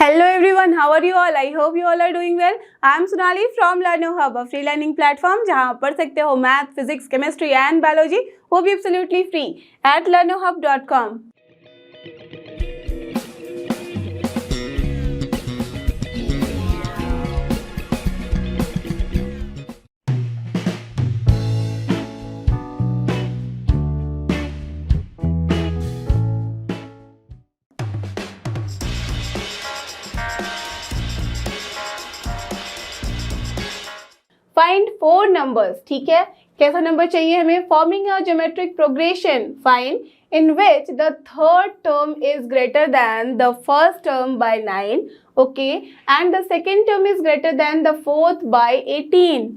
Hello everyone, how are you all? I hope you all are doing well. I am Sonali from Learno Hub, a free learning platform जहां आप पढ़ सकते हो math, physics, chemistry and biology, वो भी absolutely free at learnohub.com. Find 4 numbers, ठीक है। कैसा नंबर चाहिए हमें? Forming a geometric progression find in which the third term is greater than the first term by 9, okay, and the second term is greater than the fourth by 18।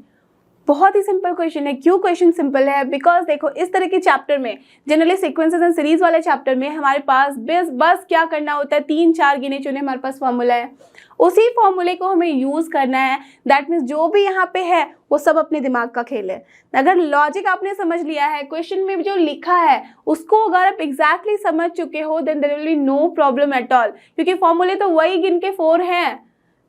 बहुत ही simple question है। क्यों question simple है? Because देखो, इस तरह के chapter में, generally sequences and series वाले चैप्टर में हमारे पास बस क्या करना होता है, 3-4 गिने चुने हमारे पास फॉर्मूला है, उसी फॉर्मूले को हमें यूज करना है। दैट मीन्स जो भी यहाँ पे है वो सब अपने दिमाग का खेल है। अगर लॉजिक आपने समझ लिया है, क्वेश्चन में जो लिखा है उसको अगर आप एग्जैक्टली समझ चुके हो, then there will be no problem at all, क्योंकि फॉर्मूले तो वही गिन के 4 हैं,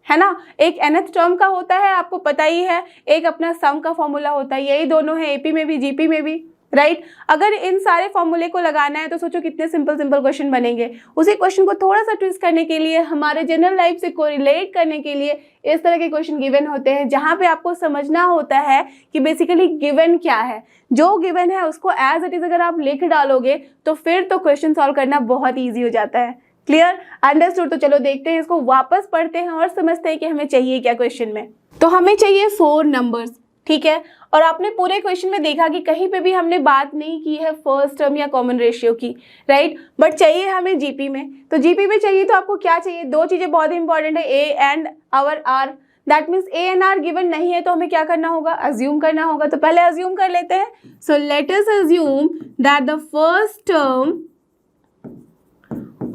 है ना। एक nth टर्म का होता है, आपको पता ही है, एक अपना सम का फॉर्मूला होता है, यही दोनों है एपी में भी जीपी में भी, राइट। अगर इन सारे फॉर्मूले को लगाना है तो सोचो कितने सिंपल क्वेश्चन बनेंगे। उसी क्वेश्चन को थोड़ा सा ट्विस्ट करने के लिए, हमारे जनरल लाइफ से कोरिलेट करने के लिए इस तरह के क्वेश्चन गिवन होते हैं, जहाँ पे आपको समझना होता है कि बेसिकली गिवन क्या है। जो गिवन है उसको एज इट इज अगर आप लिख डालोगे तो फिर तो क्वेश्चन सॉल्व करना बहुत ईजी हो जाता है। Clear, understood? तो चलो देखते हैं, इसको वापस पढ़ते हैं और समझते हैं कि हमें चाहिए क्या क्वेश्चन में। तो हमें चाहिए 4 नंबर्स, ठीक है। और आपने पूरे क्वेश्चन में देखा कि कहीं पे भी हमने बात नहीं की है फर्स्ट टर्म या कॉमन रेशियो की, राइट। बट चाहिए हमें जीपी में। तो जीपी में चाहिए तो आपको क्या चाहिए? 2 चीजें बहुत इंपॉर्टेंट है, ए एंड आवर आर। That means A and R given नहीं है तो हमें क्या करना होगा? अज्यूम करना होगा। तो पहले अज्यूम कर लेते हैं। So let us assume that the first term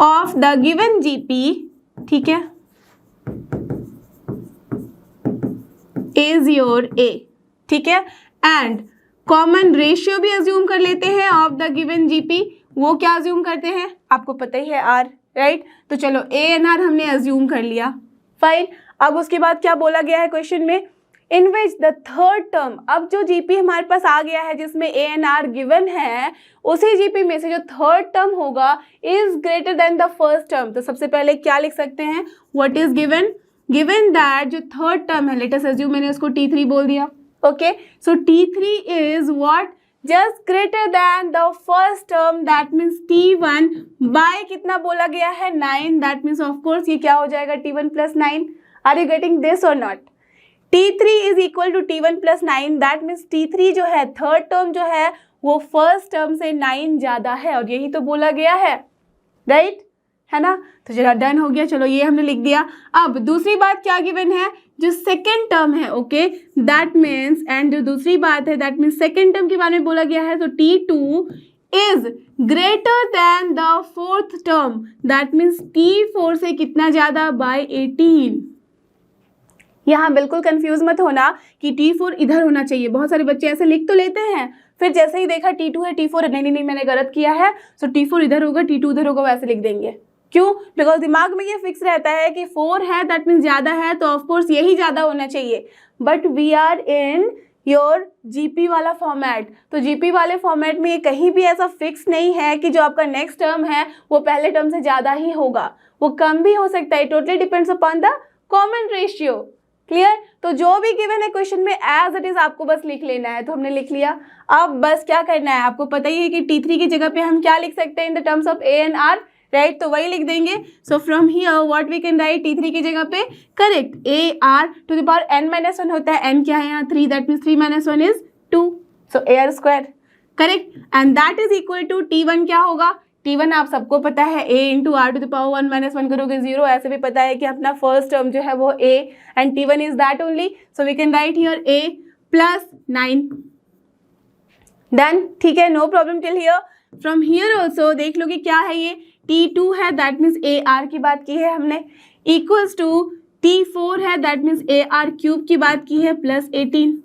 of the given GP, ठीक है, इज योर ए, ठीक है, एंड कॉमन रेशियो भी अज्यूम कर लेते हैं ऑफ द गिवन जीपी। वो क्या अज्यूम करते हैं? आपको पता ही है, आर, राइट। तो चलो ए एंड आर हमने अज्यूम कर लिया, फाइन। अब उसके बाद क्या बोला गया है क्वेश्चन में? इन विच द थर्ड टर्म, अब जो जीपी हमारे पास आ गया है जिसमें ए एंड आर गिवन है, उसी जीपी में से जो थर्ड टर्म होगा is greater than the first term. तो सबसे पहले क्या लिख सकते हैं? What is given? Given that जो थर्ड टर्म है, लेट अस अज्यूम मैंने उसको T3 बोल दिया, okay. So T3 is what? Just greater than the first term, that means T1 by कितना बोला गया है? 9। दैट मीन्स ऑफ कोर्स ये क्या हो जाएगा? T1 plus 9। Are you getting this or not? T3 is equal to T1 plus 9। That means T3 जो है, थर्ड टर्म जो है, वो फर्स्ट टर्म से 9 ज्यादा है, और यही तो बोला गया है, राइट, है ना। तो चलो डन हो गया, चलो ये हमने लिख दिया। अब दूसरी बात क्या गिवन है? जो सेकेंड टर्म है, ओके, दैट मीन्स, एंड जो दूसरी बात है दैट मीन्स सेकेंड टर्म के बारे में बोला गया है, तो T2 is greater than the fourth term, that means T4 से कितना ज्यादा? बाय 18। यहाँ बिल्कुल कंफ्यूज मत होना कि T4 इधर होना चाहिए। बहुत सारे बच्चे ऐसे लिख तो लेते हैं, फिर जैसे ही देखा T2 है, T4 है, नहीं मैंने गलत किया है, सो T4 इधर होगा, T2 उधर होगा, वैसे लिख देंगे। क्यों? बिकॉज दिमाग में ये फिक्स रहता है कि 4 है दैट मीन्स ज्यादा है, तो ऑफकोर्स यही ज्यादा होना चाहिए। But we are in your GP वाला फॉर्मेट, तो जीपी वाले फॉर्मेट में ये कहीं भी ऐसा फिक्स नहीं है कि जो आपका नेक्स्ट टर्म है वो पहले टर्म से ज्यादा ही होगा, वो कम भी हो सकता है। Totally depends upon the common ratio. Clear? तो जो भी गिवन है क्वेश्चन में एज इट इज आपको बस लिख लेना है। तो हमने लिख लिया। अब बस क्या करना है, आपको पता ही है कि T3 की जगह पे हम क्या लिख सकते हैं in the terms of A and R, right. तो वही लिख देंगे। So from here what we can write, T3 की जगह पे correct A R to the power n-1 होता है, n क्या है यहाँ? 3, that means 3 - 1 is 2, so A R square, correct. And that is equal to T1 क्या होगा? T1 आप सबको पता है, a into R to the power 1 - 1 करोगे 0। ऐसे भी पता है कि अपना फर्स्ट टर्म जो है वो a and T1 is that only, so we can write here a plus 9। Done, ठीक है, no problem till here. From here also देख लो कि क्या है ये, T2 है, दैट मीन्स ए आर की बात की है हमने, इक्वल्स टू T4 है, that means A R cube की बात की है, plus 18।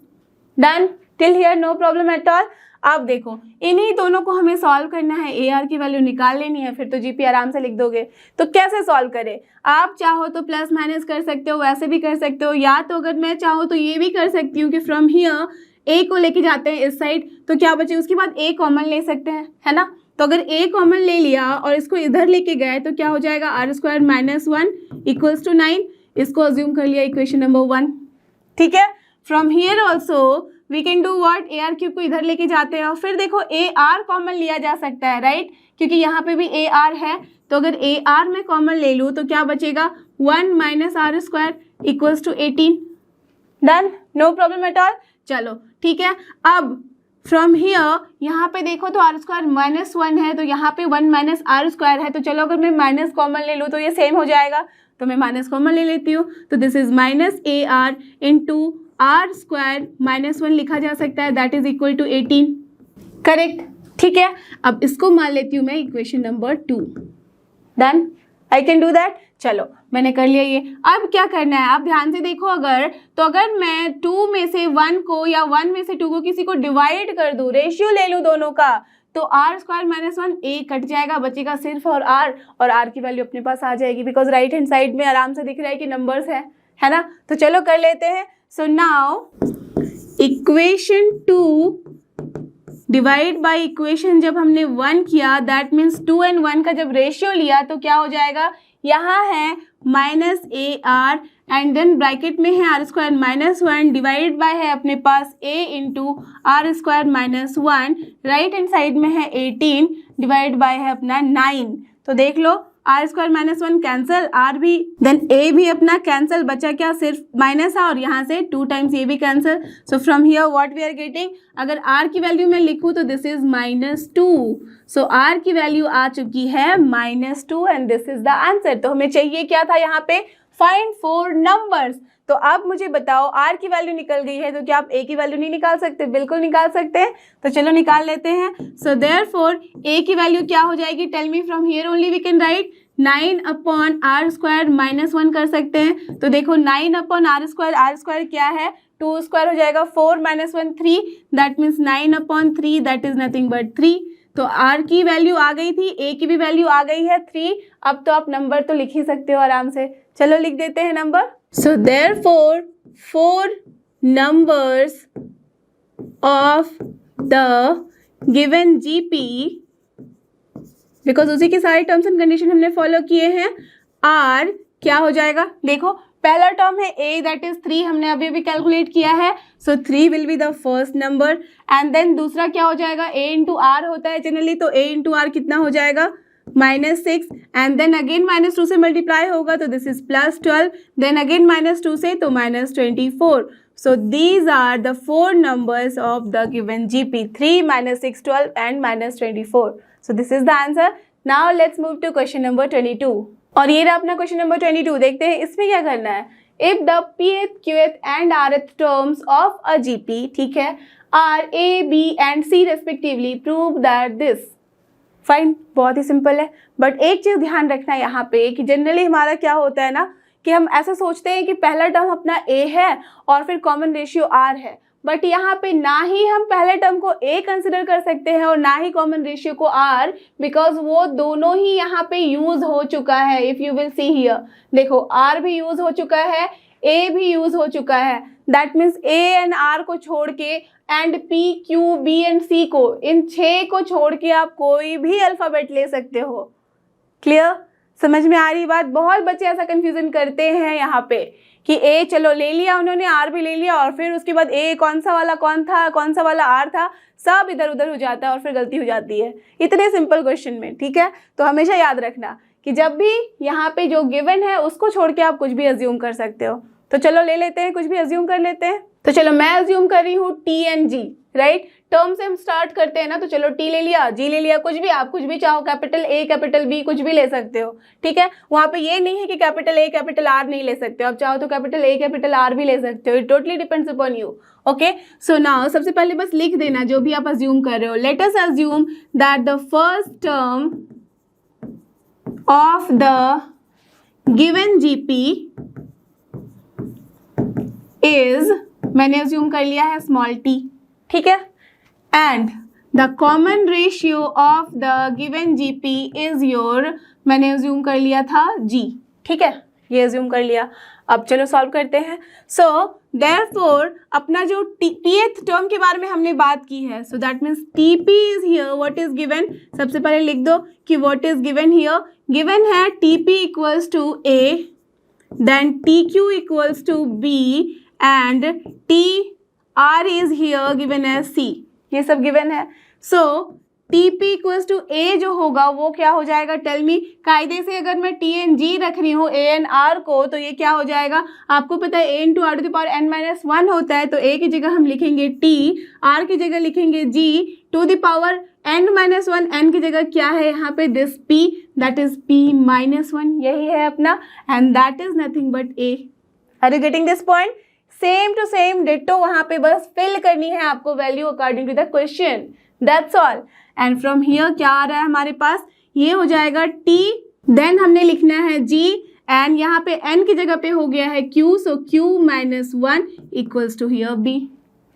Done till here, no problem at all. अब देखो इन्हीं दोनों को हमें सॉल्व करना है, ए आर की वैल्यू निकाल लेनी है, फिर तो जीपी आराम से लिख दोगे। तो कैसे सॉल्व करें? आप चाहो तो प्लस माइनस कर सकते हो, वैसे भी कर सकते हो, या तो अगर मैं चाहूँ तो ये भी कर सकती हूँ कि फ्रॉम हियर ए को लेके जाते हैं इस साइड, तो क्या बचे, उसके बाद ए कॉमन ले सकते हैं, है ना। तो अगर ए कॉमन ले लिया और इसको इधर लेके गए तो क्या हो जाएगा, R square minus 1 equals to 9। इसको अज्यूम कर लिया इक्वेशन नंबर 1, ठीक है। From here also we can do what, A R cube को इधर लेके जाते हैं और फिर देखो ए आर कॉमन लिया जा सकता है, राइट, क्योंकि यहाँ पे भी ए आर है। तो अगर ए आर में कॉमन ले लूँ तो क्या बचेगा, 1 minus R square equals to 18। Done, no problem at all. चलो ठीक है, अब फ्रॉम हियर यहाँ पे देखो तो आर स्क्वायर माइनस 1 है, तो यहाँ पे 1 माइनस आर स्क्वायर है, तो चलो अगर मैं माइनस कॉमन ले लूँ तो ये सेम हो जाएगा, तो मैं माइनस कॉमन ले लेती हूँ। तो this is minus A R into R square minus 1 लिखा जा सकता है, that is equal to 18, correct, ठीक है। अब इसको मान लेती हूँ मैं equation number 2। Done, I can do that. चलो मैंने कर लिया ये। अब क्या करना है, आप ध्यान से देखो, अगर मैं 2 में से 1 को या 1 में से 2 को किसी को डिवाइड कर दूँ, रेशियो ले लूँ दोनों का, तो R square minus 1 A cut जाएगा, बचेगा सिर्फ और आर की वैल्यू अपने पास आ जाएगी, बिकॉज राइट हैंड साइड में आराम से दिख रहा है कि नंबर्स है ना। तो चलो कर लेते हैं। So now equation 2 divide by equation जब हमने 1 किया, दैट मीन्स 2 and 1 का जब रेशियो लिया तो क्या हो जाएगा, यहाँ है minus A R and then bracket में है R square minus 1 divide by है अपने पास A into R square minus 1, right hand side में है 18 डिवाइड बाय है अपना 9। तो देख लो R square minus 1 cancel, R भी देन ए भी अपना कैंसिल, बचा क्या, सिर्फ माइनस है और यहाँ से 2 टाइम्स ये भी cancel. So from here what we are getting, अगर आर की वैल्यू मैं लिखूँ तो दिस इज -2। सो आर की वैल्यू आ चुकी है -2 and this is the answer. तो हमें चाहिए क्या था यहाँ पे, फाइंड 4 नंबर्स। तो अब मुझे बताओ आर की वैल्यू निकल गई है तो क्या आप ए की वैल्यू नहीं निकाल सकते? बिल्कुल निकाल सकते हैं, तो चलो निकाल लेते हैं। सो देयरफॉर ए की वैल्यू क्या हो जाएगी, tell me, from here only we can write 9 upon R square minus 1 कर सकते हैं। तो देखो 9 अपॉन आर स्क्वायर क्या है, 2 स्क्वायर हो जाएगा, 4 minus 1 3, that means 9 upon 3, that is nothing but 3। तो आर की वैल्यू आ गई थी, ए की भी वैल्यू आ गई है 3। अब तो आप नंबर तो लिख ही सकते हो आराम से, चलो लिख देते हैं number. So therefore 4 numbers of the given GP, because उसी के सारे टर्म्स एंड कंडीशन हमने फॉलो किए हैं, आर क्या हो जाएगा, देखो पहला टर्म है a, दैट इज 3, हमने अभी अभी कैलकुलेट किया है, so 3 will be the first number. And then दूसरा क्या हो जाएगा, a इंटू आर होता है जनरली, तो a इंटू आर कितना हो जाएगा, -6, एंड देन अगेन -2 से मल्टीप्लाई होगा तो दिस इज +12, देन अगेन -2 से तो -24। So these are the 4 numbers of the given GP, 3, -6, 12 and -24. So this is the answer. Now let's move to question number 22. और ये रहा अपना क्वेश्चन नंबर 22। देखते हैं इसमें क्या करना है। If the pth, qth and rth terms of a GP, ठीक है, are A, B and C respectively, prove that this. Fine, बहुत ही सिंपल है, बट एक चीज़ ध्यान रखना है यहाँ पे कि जनरली हमारा क्या होता है ना कि हम ऐसा सोचते हैं कि पहला टर्म अपना ए है और फिर कॉमन रेशियो आर है, बट यहाँ पे ना ही हम पहले टर्म को ए कंसिडर कर सकते हैं और ना ही कॉमन रेशियो को आर, बिकॉज वो दोनों ही यहाँ पे यूज हो चुका है। If you will see here, देखो आर भी यूज हो चुका है, ए भी यूज हो चुका है, that means A and R को छोड़ के and P, Q, B and C को, इन 6 को छोड़ के आप कोई भी अल्फाबेट ले सकते हो। क्लियर, समझ में आ रही बात? बहुत बच्चे ऐसा कंफ्यूजन करते हैं यहाँ पे कि ए चलो ले लिया उन्होंने, आर भी ले लिया और फिर उसके बाद ए कौन सा वाला कौन था, कौन सा वाला आर था, सब इधर उधर हो जाता है और फिर गलती हो जाती है इतने सिंपल क्वेश्चन में। ठीक है, तो हमेशा याद रखना कि जब भी यहाँ पे जो गिवन है उसको छोड़ के आप कुछ भी अज्यूम कर सकते हो। तो चलो ले लेते हैं, कुछ भी अज्यूम कर लेते हैं। तो चलो मैं अज्यूम कर रही हूँ T and G, right, term से हम स्टार्ट करते हैं ना, तो चलो टी ले लिया, जी ले लिया, कुछ भी आप कुछ भी चाहो, कैपिटल ए कैपिटल बी कुछ भी ले सकते हो। ठीक है, वहाँ पे ये नहीं है कि कैपिटल ए कैपिटल आर नहीं ले सकते हो, आप चाहो तो कैपिटल ए कैपिटल आर भी ले सकते हो, it totally depends upon you. Okay, so now सबसे पहले बस लिख देना जो भी आप अज्यूम कर रहे हो। Late us assume that the first term of the given GP is, मैंने अज्यूम कर लिया है स्मॉल टी, ठीक है, and the common ratio of the given GP is your, मैंने अज्यूम कर लिया था जी, ठीक है, ये अज्यूम कर लिया। अब चलो सॉल्व करते हैं। सो देयरफॉर अपना जो टीएथ टर्म के बारे में हमने बात की है, so that means TP is here what is given. सबसे पहले लिख दो कि what is given here, given है TP equals to A, then T Q equals to B and T R is here given as C, ये सब given है। So TP equals to A जो होगा वो क्या हो जाएगा, टेल मी। कायदे से अगर मैं टी एन जी रख रही हूँ ए एन आर को, तो ये क्या हो जाएगा, आपको पता है A into R to the power N minus one होता है, तो ए की जगह हम लिखेंगे टी, आर की जगह लिखेंगे G, to the power N minus one, N की जगह क्या है यहाँ पे this P, that is P minus one, यही है अपना, and that is nothing but A. Are you getting this point? Same to same ditto वहाँ पे बस फिल करनी है आपको value according to the question, that's all. And from here क्या आ रहा है हमारे पास, ये हो जाएगा टी, देन हमने लिखना है जी, एंड यहाँ पे n की जगह पे हो गया है q, so q minus one equals to here b,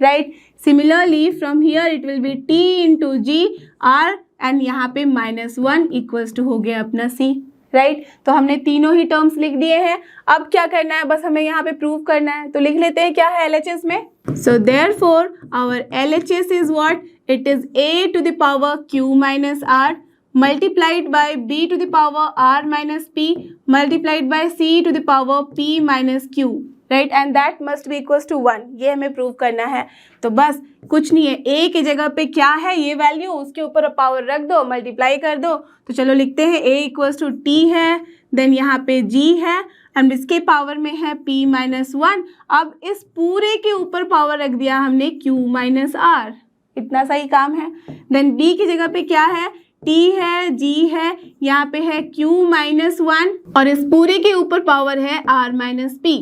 right. Similarly from here it will be t into G R, and यहाँ पे माइनस वन इक्वल्स टू हो गया अपना c, राइट। तो हमने तीनों ही टर्म्स लिख दिए हैं। अब क्या करना है, बस हमें यहाँ पे प्रूव करना है, तो लिख लेते हैं क्या है LHS में। So therefore our LHS is what, it is a to the power q minus r multiplied by b to the power r minus p multiplied by c to the power p minus q, right, and that must be equals to 1, ये हमें prove करना है। तो बस कुछ नहीं है, a की जगह पे क्या है ये वैल्यू, उसके ऊपर पावर रख दो, मल्टीप्लाई कर दो। तो चलो लिखते हैं a इक्वल्स टू t है, देन यहाँ पे g है, एंड इसके पावर में है p माइनस वन। अब इस पूरे के ऊपर पावर रख दिया हमने q माइनस r, इतना सही काम है। देन b की जगह पे क्या है, t है, g है, यहाँ पे है q माइनस वन, और इस पूरे के ऊपर पावर है r minus p,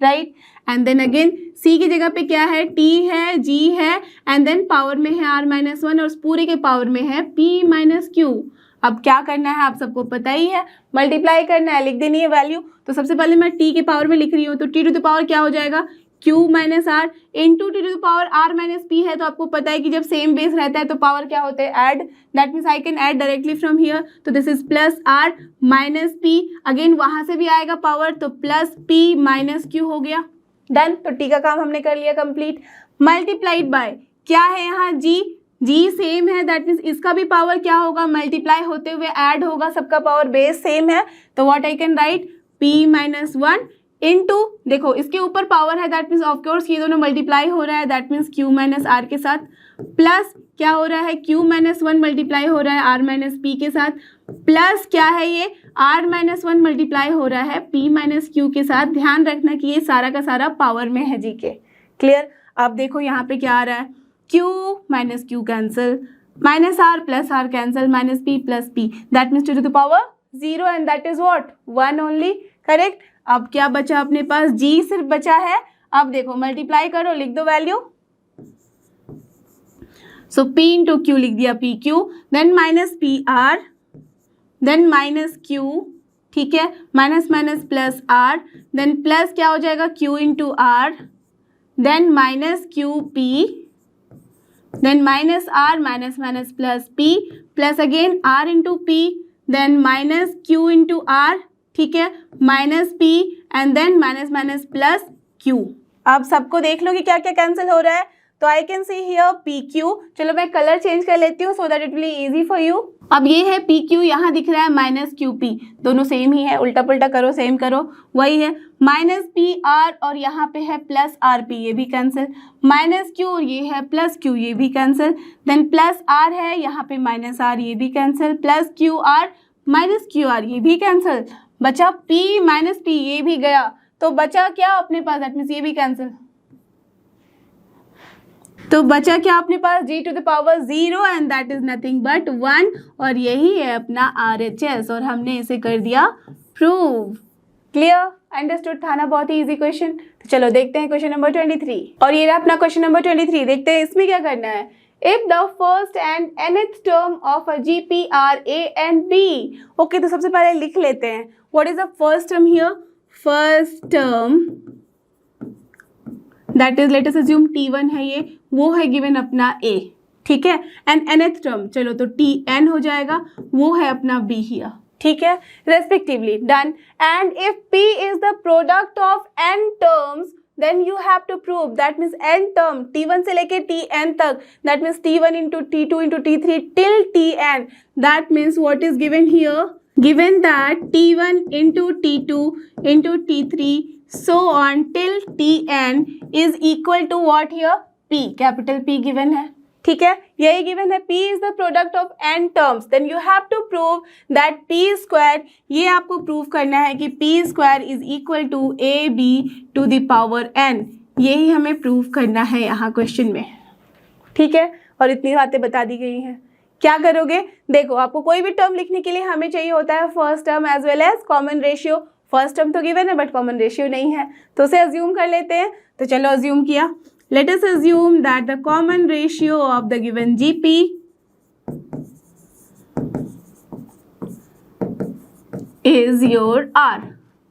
right. And then again c की जगह पे क्या है, t है, g है, एंड देन पावर में है r माइनस वन, और उस पूरे के पावर में है p माइनस q। अब क्या करना है आप सबको पता ही है, मल्टीप्लाई करना है, लिख देनी है वैल्यू। तो सबसे पहले मैं t के पावर में लिख रही हूँ, तो t टू द पावर क्या हो जाएगा, q minus R into T to the power r minus P है। तो आपको पता है कि जब सेम बेस रहता है तो पावर क्या होते हैं, add, that means I can add directly from here, तो this is plus r minus p, again वहां से भी आएगा पावर, तो प्लस p माइनस q हो गया, डन। तो t का काम हमने कर लिया कंप्लीट। मल्टीप्लाइड बाय क्या है यहाँ g सेम है, दैट मीन्स इसका भी पावर क्या होगा, मल्टीप्लाई होते हुए ऐड होगा, सबका पावर बेस सेम है, तो what I can right, p minus one into, देखो इसके ऊपर पावर है, दैट मीन्स ऑफकोर्स ये दोनों मल्टीप्लाई हो रहा है, that means q minus R के साथ, प्लस क्या हो रहा है, q माइनस वन मल्टीप्लाई हो रहा है r माइनस पी के साथ, प्लस क्या है ये r माइनस वन मल्टीप्लाई हो रहा है p माइनस क्यू के साथ। ध्यान रखना कि ये सारा का सारा पावर में है जी के, क्लियर। अब देखो यहाँ पे क्या आ रहा है, q minus Q cancel, minus r plus r cancel, minus p plus p, that means to the power 0, and that is what 1 only, correct. अब क्या बचा अपने पास, g सिर्फ बचा है। अब देखो मल्टीप्लाई करो, लिख दो value, so p into Q लिख दिया P Q, then minus P R, then minus Q, ठीक है, minus minus plus R, then plus क्या हो जाएगा q into R, then minus Q P, then minus R, minus minus plus p, plus again r into P, then minus q into R, ठीक है, minus p, and then minus minus plus q। अब सबको देख लो कि क्या क्या cancel हो रहा है, तो I can see here P Q. चलो मैं कलर चेंज कर लेती हूँ so that it will easy for you. अब ये है पी क्यू, यहाँ दिख रहा है माइनस क्यू पी, दोनों सेम ही है, उल्टा पुल्टा करो सेम करो, वही है, माइनस पी आर और यहाँ पे है प्लस आर पी, ये भी कैंसिल, माइनस क्यू और ये है प्लस क्यू, ये भी कैंसिल, देन प्लस आर है यहाँ पे माइनस आर, ये भी cancel, plus Q R minus Q R, ये भी कैंसिल, बचा p माइनस पी, ये भी गया, तो बचा क्या अपने पास, दैट मीन्स ये भी कैंसिल, तो बचा क्या अपने पास, g to the power 0, and that is nothing but 1, और यही है अपना RHS, और हमने इसे कर दिया प्रूव। क्लियर, अंडरस्टूड था ना, बहुत ही इजी क्वेश्चन। तो चलो देखते हैं क्वेश्चन नंबर 23, और ये रहा अपना क्वेश्चन नंबर 23। देखते हैं इसमें क्या करना है। If the first and nth term of a GP are A and B, okay, तो सबसे पहले लिख लेते हैं, what is the first term here? First term, that is let us assume T1 है ये, वो है given अपना A, ठीक है, एंड nth टर्म चलो तो Tn हो जाएगा, वो है अपना B हियर, ठीक है, respectively, done. And if P is the product of n terms then you have to prove, that means n term T1 से लेके Tn तक, that means T1 into T2 into T3 till Tn, that means what is given here, given that T1 into T2 into T3 so on till Tn is equal to what here, P, capital P given है, ठीक है, यही given है, P is the product of n terms, then you have to prove that P square, ये आपको prove करना है कि P square is equal to AB to the power n, यही हमें प्रूव करना है यहाँ क्वेश्चन में, ठीक है, और इतनी बातें बता दी गई हैं। क्या करोगे, देखो आपको कोई भी टर्म लिखने के लिए हमें चाहिए होता है first term as well as common ratio, first term तो गिवन है बट कॉमन रेशियो नहीं है, तो उसे अज्यूम कर लेते हैं, तो चलो अज्यूम किया, let us assume that the common ratio of the given GP is your R,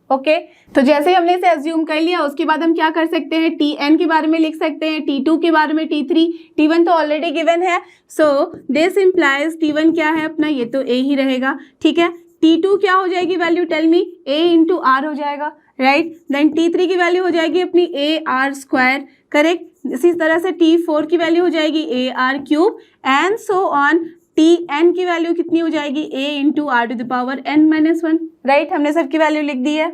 okay, तो जैसे ही हमने इसे अज्यूम कर लिया उसके बाद हम क्या कर सकते हैं, Tn के बारे में लिख सकते हैं, T2 के बारे में, T3, T1 तो ऑलरेडी गिवन है, सो दिस इम्प्लाइज T1 क्या है अपना, ये तो A ही रहेगा, ठीक है, T2 क्या हो जाएगी value, tell me, A into R हो जाएगा, राइट, देन T3 की वैल्यू हो जाएगी अपनी AR स्क्वायर, करेक्ट, इसी तरह से T4 की वैल्यू हो जाएगी AR cube and so on, Tn की वैल्यू कितनी हो जाएगी, A into R to the power n minus 1, right, हमने सबकी वैल्यू लिख दी है,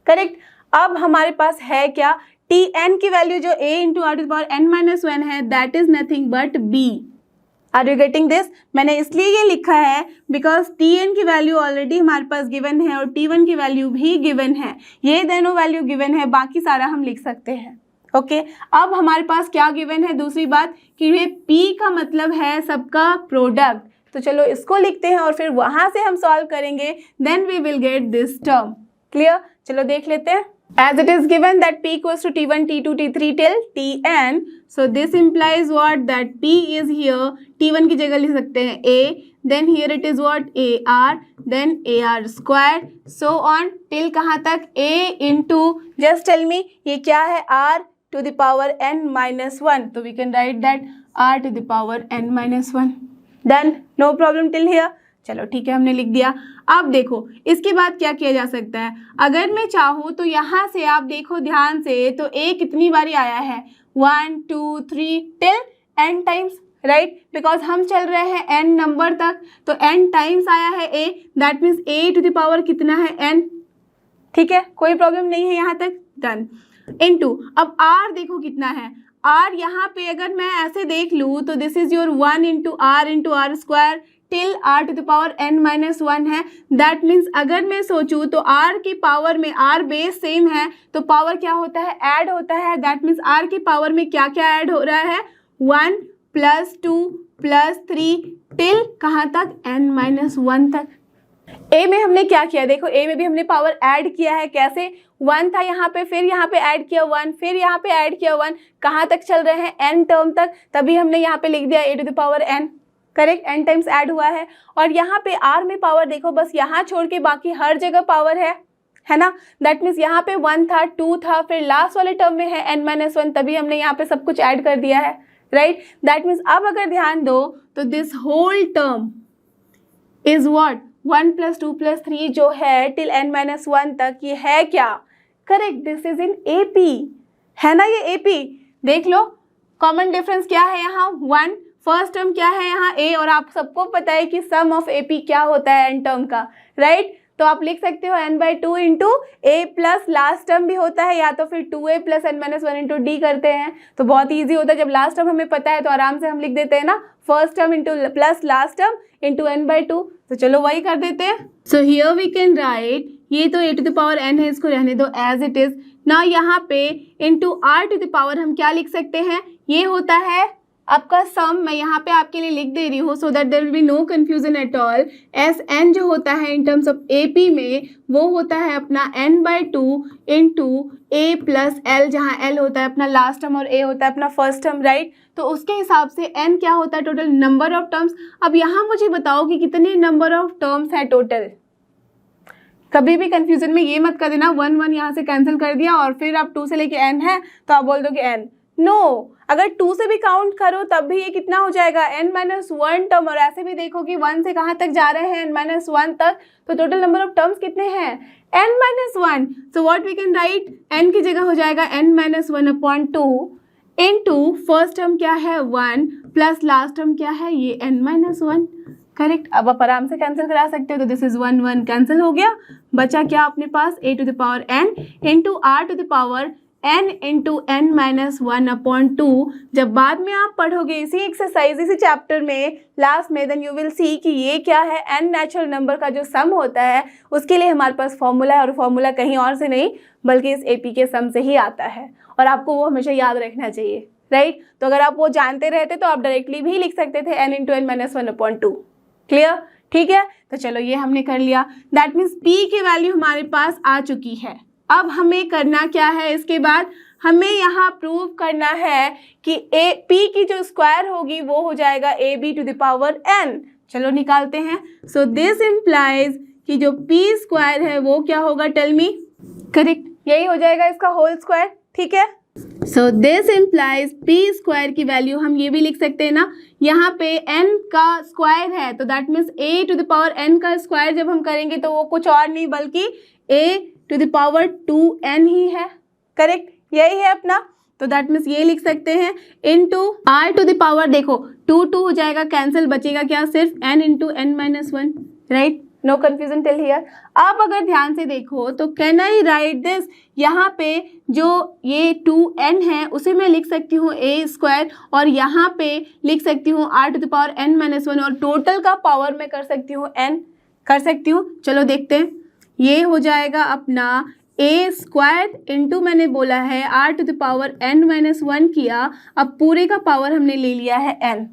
करेक्ट। अब हमारे पास है क्या, Tn की वैल्यू जो A into R to the power n minus 1 है, that is nothing but B, are you getting this, मैंने इसलिए ये लिखा है बिकॉज Tn की वैल्यू ऑलरेडी हमारे पास गिवन है और T1 की वैल्यू भी गिवन है, ये दोनों वैल्यू गिवन है, बाकी सारा हम लिख सकते हैं, ओके। अब हमारे पास क्या गिवन है, दूसरी बात कि ये P का मतलब है सबका प्रोडक्ट, तो चलो इसको लिखते हैं और फिर वहां से हम सॉल्व करेंगे, then we will get this term, clear, चलो देख लेते हैं। As it is given that P equals to T1, T2, T3 till Tn, so this implies what, that P is here, T1 की जगह लिख सकते हैं A, then here it is what, AR, then AR square, so on till कहाँ तक, A into, just tell me ये क्या है, R to the power n minus 1, तो we can write that R to the power n minus 1, done, no problem till here, चलो ठीक है, हमने लिख दिया। अब देखो इसके बाद क्या किया जा सकता है, अगर मैं चाहूँ तो यहाँ से आप देखो ध्यान से, तो A कितनी बारी आया है, 1 2 3 till n times, right, because हम चल रहे हैं n नंबर तक, तो n टाइम्स आया है A, that means A to the power कितना है n, ठीक है, कोई प्रॉब्लम नहीं है यहाँ तक, डन, इनटू, अब R देखो कितना है, R यहाँ पे अगर मैं ऐसे देख लूँ तो this is your 1 into R square till R to the power n minus 1 है, दैट मीन्स अगर मैं सोचूं तो R की पावर में, R बेस सेम है तो पावर क्या होता है, ऐड होता है, दैट मीन्स R की पावर में क्या क्या ऐड हो रहा है, 1 प्लस 2 प्लस 3 टिल कहाँ तक, n माइनस 1 तक। A में हमने क्या किया, देखो A में भी हमने पावर ऐड किया है, कैसे, 1 था यहाँ पे, फिर यहाँ पे ऐड किया 1, फिर यहाँ पे ऐड किया 1, कहाँ तक चल रहे हैं, n टर्म तक, तभी हमने यहाँ पे लिख दिया A to the power n, correct, n times add हुआ है, और यहाँ पे R में पावर देखो बस यहाँ छोड़ के बाकी हर जगह पावर है ना, दैट मीन्स यहाँ पे 1 था, 2 था, फिर लास्ट वाले टर्म में है n माइनस 1, तभी हमने यहाँ पे सब कुछ ऐड कर दिया है, राइट, दैट मीन्स अब अगर ध्यान दो तो this whole term is what, 1 plus 2 plus 3 जो है टिल n माइनस 1 तक, ये है क्या, correct, this is in AP, है ना, ये AP, देख लो कॉमन डिफरेंस क्या है यहाँ, 1, फर्स्ट टर्म क्या है यहाँ A, और आप सबको पता है कि सम ऑफ AP क्या होता है n टर्म का, राइट, तो आप लिख सकते हो n/2 into A plus last term भी होता है, या तो फिर 2A plus n minus 1 into D करते हैं, तो बहुत ईजी होता है, जब लास्ट टर्म हमें पता है तो आराम से हम लिख देते हैं ना, first term into plus last term into n/2, तो चलो वही कर देते हैं। So here we can write, ये तो A to the power n है, इसको रहने दो एज इट इज, ना यहाँ पे into R to the power हम क्या लिख सकते हैं, ये होता है आपका सम, मैं यहाँ पे आपके लिए लिख दे रही हूँ so that there will be no confusion at all. Sn जो होता है इन टर्म्स ऑफ AP में वो होता है अपना n/2 into A plus L, जहाँ L होता है अपना लास्ट टर्म और A होता है अपना फर्स्ट टर्म, राइट, तो उसके हिसाब से n क्या होता है, टोटल नंबर ऑफ टर्म्स। अब यहाँ मुझे बताओ कि कितने नंबर ऑफ टर्म्स है टोटल, कभी भी कंफ्यूजन में ये मत कर देना 1 1 यहाँ से कैंसिल कर दिया और फिर आप 2 से लेके n है तो आप बोल दो कि n नो, अगर 2 से भी काउंट करो तब भी ये कितना हो जाएगा n-1 टर्म, और ऐसे भी देखो कि 1 से कहाँ तक जा रहे हैं n-1 तक, तो टोटल नंबर ऑफ टर्म्स कितने हैं n-1. So what we can write, n की जगह हो जाएगा n-1/2 इनटू फर्स्ट टर्म क्या है 1 प्लस लास्ट टर्म क्या है ये n-1. करेक्ट. अब आप आराम से कैंसिल करा सकते हो, तो दिस इज 1 कैंसिल हो गया, बचा क्या अपने पास a⁴n into r⁴ n into n-1/2. जब बाद में आप पढ़ोगे इसी एक्सरसाइज इसी चैप्टर में लास्ट में, देन यू विल सी कि ये क्या है, n नेचुरल नंबर का जो सम होता है उसके लिए हमारे पास फॉर्मूला है, और फॉर्मूला कहीं और से नहीं बल्कि इस AP के सम से ही आता है, और आपको वो हमेशा याद रखना चाहिए, राइट. तो अगर आप वो जानते रहते तो आप डायरेक्टली भी लिख सकते थे n इंटू n-1/2. क्लियर, ठीक है. तो चलो ये हमने कर लिया, दैट मीन्स P की वैल्यू हमारे पास आ चुकी है. अब हमें करना क्या है, इसके बाद हमें यहाँ प्रूव करना है कि P की जो स्क्वायर होगी वो हो जाएगा AB⁴n. चलो निकालते हैं. सो दिस इम्प्लाइज कि जो P स्क्वायर है वो क्या होगा, टेल मी. करेक्ट, यही हो जाएगा इसका होल स्क्वायर. ठीक है. So this implies P square की वैल्यू हम ये भी लिख सकते हैं ना, यहाँ पे n का स्क्वायर है तो दैट मीन्स a⁴n का स्क्वायर जब हम करेंगे तो वो कुछ और नहीं बल्कि a⁴2n ही है. करेक्ट, यही है अपना. तो दैट मीन्स ये लिख सकते हैं इनटू r⁴, देखो 2 हो जाएगा कैंसिल, बचेगा क्या सिर्फ n into n-1. Right, no confusion till here. आप अगर ध्यान से देखो तो कैन आई राइट दिस, यहाँ पे जो ये 2n है उसे मैं लिख सकती हूँ a², और यहाँ पे लिख सकती हूँ r⁴n-1, और टोटल का पावर मैं कर सकती हूँ n, कर सकती हूँ. चलो देखते हैं. ये हो जाएगा अपना a² इंटू मैंने बोला है r⁴n-1 किया, अब पूरे का पावर हमने ले लिया है n.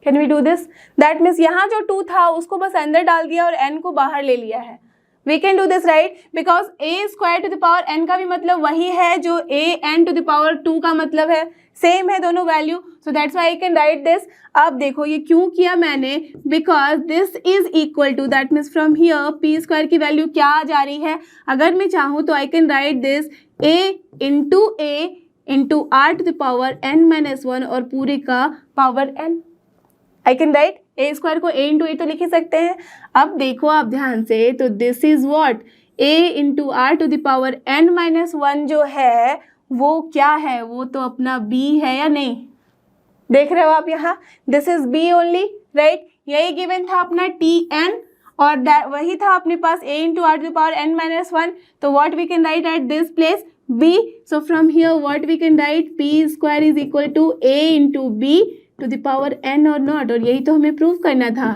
Can we do this, that means यहाँ जो 2 था उसको बस अंदर डाल दिया और n को बाहर ले लिया है. We can do this right, because a² का भी मतलब वही है जो an⁴2 का मतलब है, सेम है दोनों value. So that's why I can write this. अब देखो ये क्यों किया मैंने, because this is equal to, that means from here P² की वैल्यू क्या आ जा रही है, अगर मैं चाहूँ तो I can write this a into r⁴n-1 और पूरे का power n. I can right a² को a इंटू a तो लिख ही सकते हैं. अब देखो आप ध्यान से, तो this is what a into r⁴n-1 जो है वो क्या है, वो तो अपना b है या नहीं. देख रहे हो आप यहाँ, this is b only, right. यही गिवन था अपना tn, और वही था अपने पास a इंटू r⁴n-1. तो what we can write at this place b. So from here what we can write P² is equal to a into b to the power n और not, और यही तो हमें प्रूव करना था.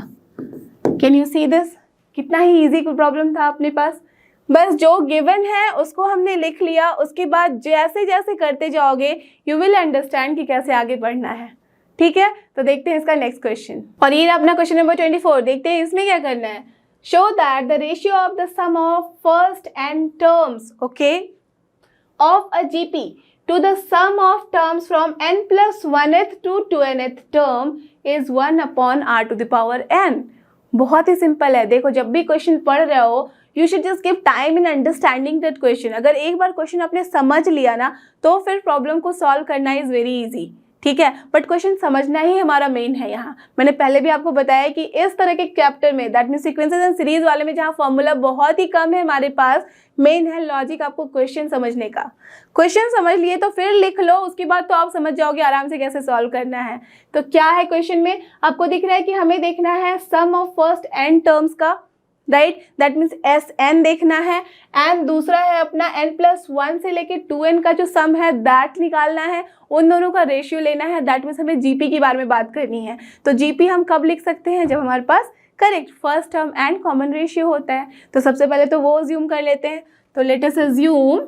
Can you see this, कितना ही easy problem था अपने पास. बस जो गिवन है उसको हमने लिख लिया, उसके बाद जैसे जैसे करते जाओगे यू विल अंडरस्टैंड कि कैसे आगे बढ़ना है. ठीक है, तो देखते हैं इसका नेक्स्ट क्वेश्चन, और ये अपना क्वेश्चन नंबर 24. देखते हैं इसमें क्या करना है. Show that the ratio of the sum of first n terms, okay, of a GP to the sum of terms from n+1th to 2nth term is 1/r⁴n. बहुत ही सिंपल है. देखो जब भी क्वेश्चन पढ़ रहे हो you should just give time in understanding that question. अगर एक बार क्वेश्चन आपने समझ लिया ना तो फिर प्रॉब्लम को सॉल्व करना इज वेरी इजी. ठीक है, बट क्वेश्चन समझना ही हमारा मेन है. यहाँ मैंने पहले भी आपको बताया कि इस तरह के चैप्टर में, that means sequences and series वाले में, जहाँ फॉर्मूला बहुत ही कम है हमारे पास, मेन है लॉजिक आपको क्वेश्चन समझने का. क्वेश्चन समझ लिए तो फिर लिख लो, उसके बाद तो आप समझ जाओगे आराम से कैसे सॉल्व करना है. तो क्या है क्वेश्चन में, आपको दिख रहा है कि हमें देखना है सम ऑफ फर्स्ट n टर्म्स का, राइट, दैट मीन्स Sn देखना है, एंड दूसरा है अपना n+1 से लेके 2n का जो सम है दैट निकालना है. उन दोनों का रेशियो लेना है, दैट मीन्स हमें GP के बारे में बात करनी है. तो GP हम कब लिख सकते हैं, जब हमारे पास correct first term and common ratio होता है. तो सबसे पहले तो वो अज्यूम कर लेते हैं. तो late us assume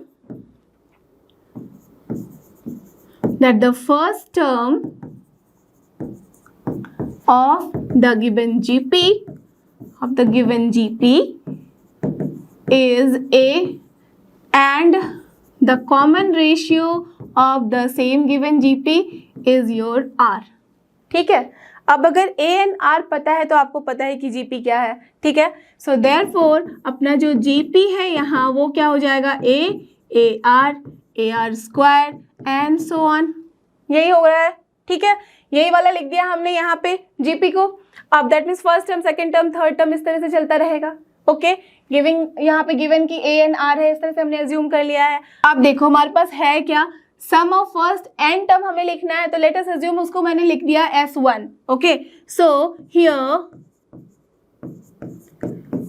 that the first term of the given GP is A and the common ratio of the same given GP is your R. ठीक है, अब अगर A and R पता है तो आपको पता है कि GP क्या है. ठीक है, सो देयरफॉर अपना जो GP है यहाँ वो क्या हो जाएगा, A, AR, AR² and so on. यही हो रहा है, ठीक है, यही वाला लिख दिया हमने यहाँ पे जीपी को। अब that means first term, second term, third term इस तरह से चलता रहेगा। ओके, गिविंग यहाँ पे गिवन की ए एंड आर है, इस तरह से हमने एज्यूम कर लिया है। अब देखो हमारे पास है क्या, सम ऑफ फर्स्ट एन टर्म हमें लिखना है, तो लेट अस अज्यूम उसको मैंने लिख दिया S1। Okay, so here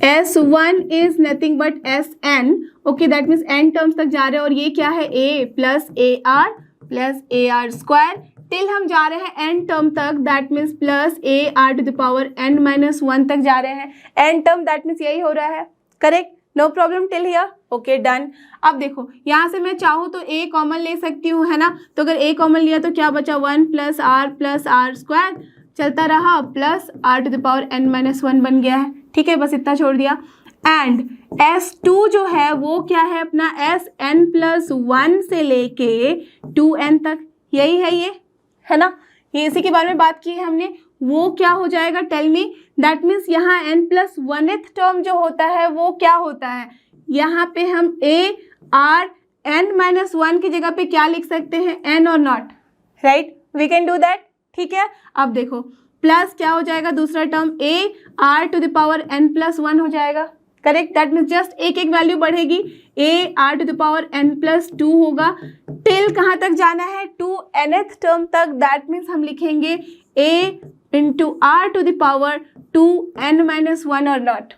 S1 is nothing but Sn। Okay, that means n terms तक जा रहे हैं और ये क्या है, a plus AR plus AR square till हम जा रहे हैं n टर्म तक, that means plus AR to the power n minus 1 तक जा रहे हैं। n टर्म दैट मीन्स यही हो रहा है, correct, no problem till here. Okay, done. अब देखो यहाँ से मैं चाहूँ तो a कॉमन ले सकती हूँ, है ना, तो अगर a कॉमन लिया तो क्या बचा, 1 प्लस R स्क्वायर चलता रहा plus R to the power n minus 1 बन गया है, ठीक है, बस इतना छोड़ दिया। एंड S2 जो है वो क्या है अपना, Sn प्लस 1 से लेके 2n तक, यही है ये, है ना, ये इसी के बारे में बात की है हमने। वो क्या हो जाएगा, टेल मी, दैट मीन्स यहाँ n प्लस 1th टर्म जो होता है वो क्या होता है, यहाँ पे हम AR n माइनस 1 की जगह पे क्या लिख सकते हैं, n और not, right, we can do that, ठीक है। अब देखो प्लस क्या हो जाएगा, दूसरा term AR to the power n plus 1 हो जाएगा, करेक्ट, दैट मीन्स जस्ट एक एक वैल्यू बढ़ेगी, AR to the power n plus 2 होगा, टिल कहाँ तक जाना है, 2nth टर्म तक, दैट मीन्स हम लिखेंगे A into R to the power 2n minus 1 और not,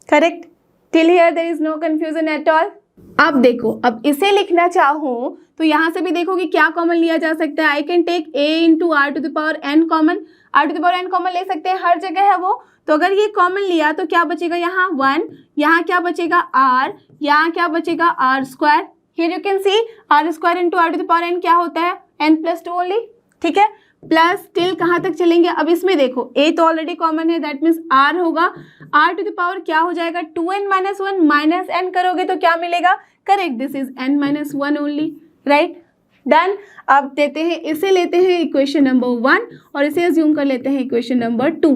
correct, till here there is no confusion at all. अब देखो, अब इसे लिखना चाहूँ तो यहाँ से भी देखो कि क्या कॉमन लिया जा सकता है, I can take A into R to the power n common, R to the power n common ले सकते हैं, हर जगह है वो, तो अगर ये कॉमन लिया तो क्या बचेगा, यहाँ 1, यहाँ क्या बचेगा R, यहाँ क्या बचेगा R square, here you can see R square into R to the power n क्या होता है, n प्लस 2 ओनली, ठीक है, प्लस टिल कहाँ तक चलेंगे, अब इसमें देखो a तो ऑलरेडी कॉमन है, दैट मीन्स r होगा, r टू द पावर क्या हो जाएगा, 2n माइनस 1 माइनस n करोगे तो क्या मिलेगा, correct, this is n minus 1 only, right, done. अब देते हैं, इसे लेते हैं इक्वेशन नंबर 1 और इसे अज्यूम कर लेते हैं इक्वेशन नंबर 2,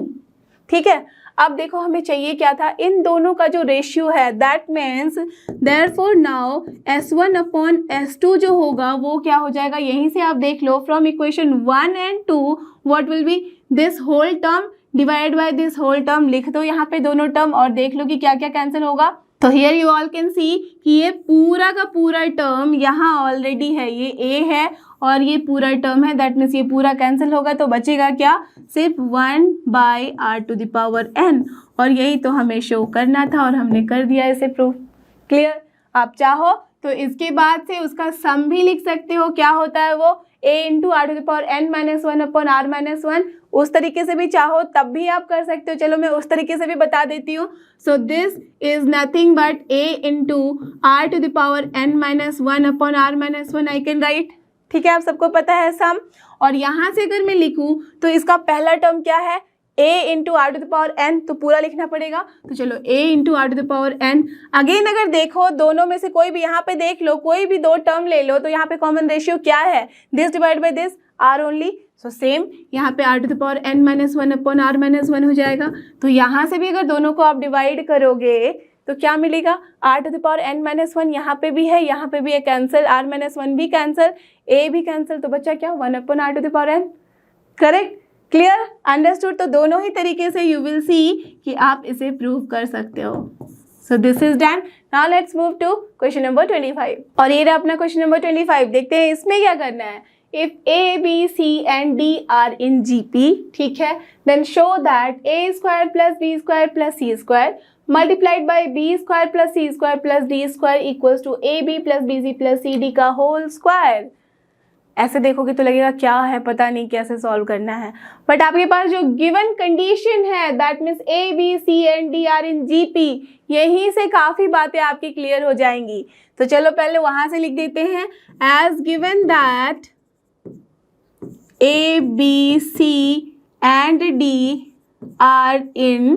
ठीक है। अब देखो हमें चाहिए क्या था, इन दोनों का जो रेशियो है, that means therefore now S1 upon S2 जो होगा वो क्या हो जाएगा, यहीं से आप देख लो, from equation 1 and 2 what will be this whole term divide by this whole term, लिख दो यहाँ पे दोनों टर्म और देख लो कि क्या क्या कैंसिल होगा। तो here you all can see कि ये पूरा का पूरा टर्म यहाँ ऑलरेडी है, ये a है और ये पूरा टर्म है, दैट मीन्स ये पूरा कैंसिल होगा, तो बचेगा क्या, सिर्फ 1 by R to the power n, और यही तो हमें शो करना था और हमने कर दिया इसे प्रूफ, क्लियर। आप चाहो तो इसके बाद से उसका सम भी लिख सकते हो, क्या होता है वो, a into R to the power n minus 1 upon R minus 1, उस तरीके से भी चाहो तब भी आप कर सकते हो, चलो मैं उस तरीके से भी बता देती हूँ। So this is nothing but a into R to the power n minus 1 upon R minus 1, I can write, ठीक है, आप सबको पता है सम। और यहाँ से अगर मैं लिखूँ तो इसका पहला टर्म क्या है, a into R to the power n, तो पूरा लिखना पड़ेगा, तो चलो a into R to the power n। Again अगर देखो दोनों में से कोई भी, यहाँ पे देख लो कोई भी दो टर्म ले लो, तो यहाँ पे कॉमन रेशियो क्या है, this divide by this R only, so same यहाँ पे R to the power n minus 1 upon R minus 1 हो जाएगा। तो यहाँ से भी अगर दोनों को आप डिवाइड करोगे तो क्या मिलेगा, R to the power n minus 1 यहाँ पे भी है, यहाँ पे भी है, कैंसिल, R माइनस 1 भी कैंसिल, a भी कैंसिल, तो बच्चा क्या, 1 upon R to the power n, correct, clear, understood. तो दोनों ही तरीके से यू विल सी कि आप इसे प्रूव कर सकते हो। So this is done. Now let's move to question number 25, और ये रहा अपना क्वेश्चन नंबर 25। देखते हैं इसमें क्या करना है। If A, B, C and D are in GP, ठीक है, then show that A square plus B square plus C square multiplied by B square plus C square plus D square equals to AB plus BC plus CD का whole square. ऐसे देखोगे तो लगेगा क्या है, पता नहीं कैसे सॉल्व करना है, बट आपके पास जो गिवन कंडीशन है that means A, B, C and D are in GP, यहीं से काफ़ी बातें आपकी क्लियर हो जाएंगी। तो चलो पहले वहाँ से लिख देते हैं, as given that A, B, C and D are in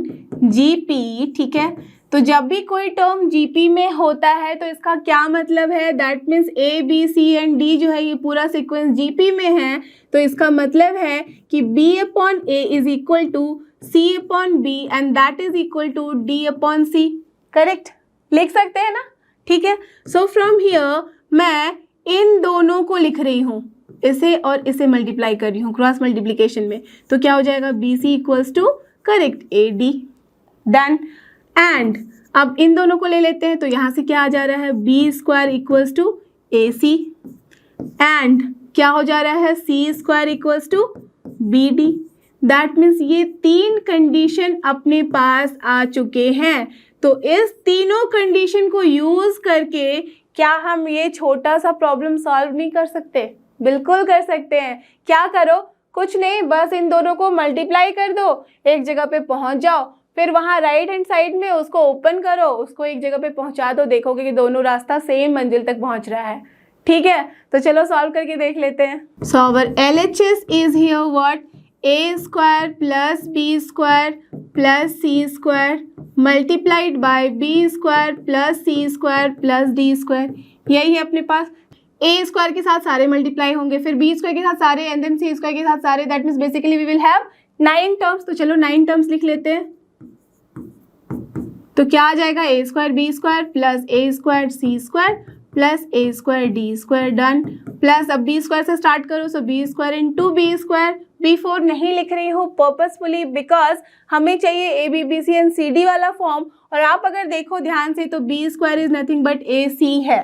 GP, ठीक है, तो जब भी कोई टर्म जीपी में होता है तो इसका क्या मतलब है, that means A, B, C and D जो है ये पूरा सीक्वेंस जीपी में है, तो इसका मतलब है कि B upon A is equal to C upon B and that is equal to D upon C, correct, लिख सकते हैं ना, ठीक है। सो फ्रॉम हियर मैं इन दोनों को लिख रही हूँ, इसे और इसे मल्टीप्लाई कर रही हूँ क्रॉस मल्टीप्लिकेशन में, तो क्या हो जाएगा B C equals to correct A D. Done. And अब इन दोनों को ले लेते हैं, तो यहाँ से क्या आ जा रहा है B square equals to A C, and क्या हो जा रहा है C square equals to B D. That means ये तीन कंडीशन अपने पास आ चुके हैं। तो इस तीनों कंडीशन को यूज करके क्या हम ये छोटा सा प्रॉब्लम सॉल्व नहीं कर सकते? बिल्कुल कर सकते हैं। क्या करो, कुछ नहीं, बस इन दोनों को मल्टीप्लाई कर दो, एक जगह पे पहुंच जाओ, फिर वहाँ राइट हैंड साइड में उसको ओपन करो, उसको एक जगह पे पहुंचा दो, देखोगे कि दोनों रास्ता सेम मंजिल तक पहुंच रहा है। ठीक है, तो चलो सॉल्व करके देख लेते हैं। So our LHS is here what, a square plus B square plus C square multiplied by B square plus C square plus D square. यही है अपने पास। a स्क्वायर के साथ सारे मल्टीप्लाई होंगे, फिर b स्क्वायर के साथ सारे, एंड देन c स्क्वायर के साथ सारे। That means basically we will have 9 terms. तो चलो 9 टर्म्स लिख लेते हैं। तो क्या आ जाएगा a square B square plus a square C square plus a square D square. Done. Plus अब b स्क्वायर से स्टार्ट करो, so b square into B square. B4 नहीं लिख रही हूँ पर्पसफुली बिकॉज हमें चाहिए a b b c and c d वाला फॉर्म, और आप अगर देखो ध्यान से तो b square is nothing but a c है।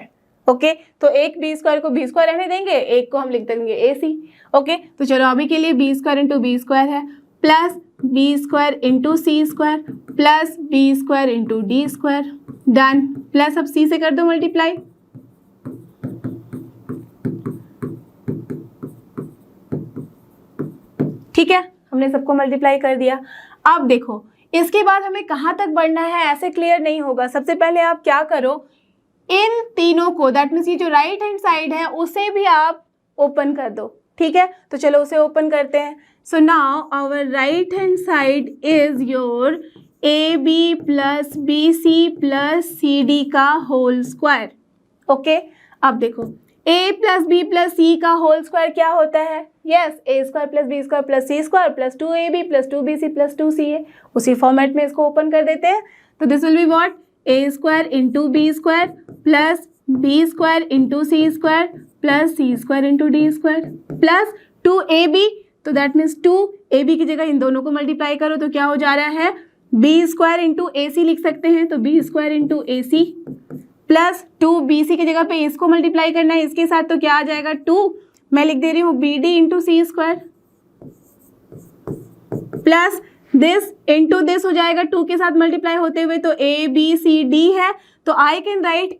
ओके, तो एक b स्क्वायर को b स्क्वायर रहने देंगे, एक को हम लिख देंगे a c। ओके, तो चलो अभी के लिए b square into B square है plus b square into C square plus b square into D square. Done. Plus अब c से कर दो मल्टीप्लाई। ठीक है, हमने सबको मल्टीप्लाई कर दिया। अब देखो इसके बाद हमें कहाँ तक बढ़ना है, ऐसे क्लियर नहीं होगा। सबसे पहले आप क्या करो, इन तीनों को, दैट मीन्स ये जो राइट हैंड साइड है उसे भी आप ओपन कर दो। ठीक है, तो चलो उसे ओपन करते हैं। So now our right hand side is your A B plus B C plus C D का होल स्क्वायर। ओके, अब देखो a plus B plus C का होल स्क्वायर क्या होता है? Yes, A square plus B square plus C square plus 2ab plus 2bc plus 2ca। उसी format में इसको ओपन कर देते हैं। तो this will be what, A square into B square plus B square into C square plus C square into D square plus 2ab। तो that means 2ab की जगह इन दोनों को मल्टीप्लाई करो, तो क्या हो जा रहा है बी स्क्वायर इंटू ए सी लिख सकते हैं, तो बी स्क्वायर इंटू ए सी प्लस 2bc की जगह पे इसको मल्टीप्लाई करना है इसके साथ, तो क्या आ जाएगा 2, मैं लिख दे रही हूँ bd into C square plus this into this हो जाएगा 2 के साथ मल्टीप्लाई होते हुए, तो a b c d है। तो आई कैन राइट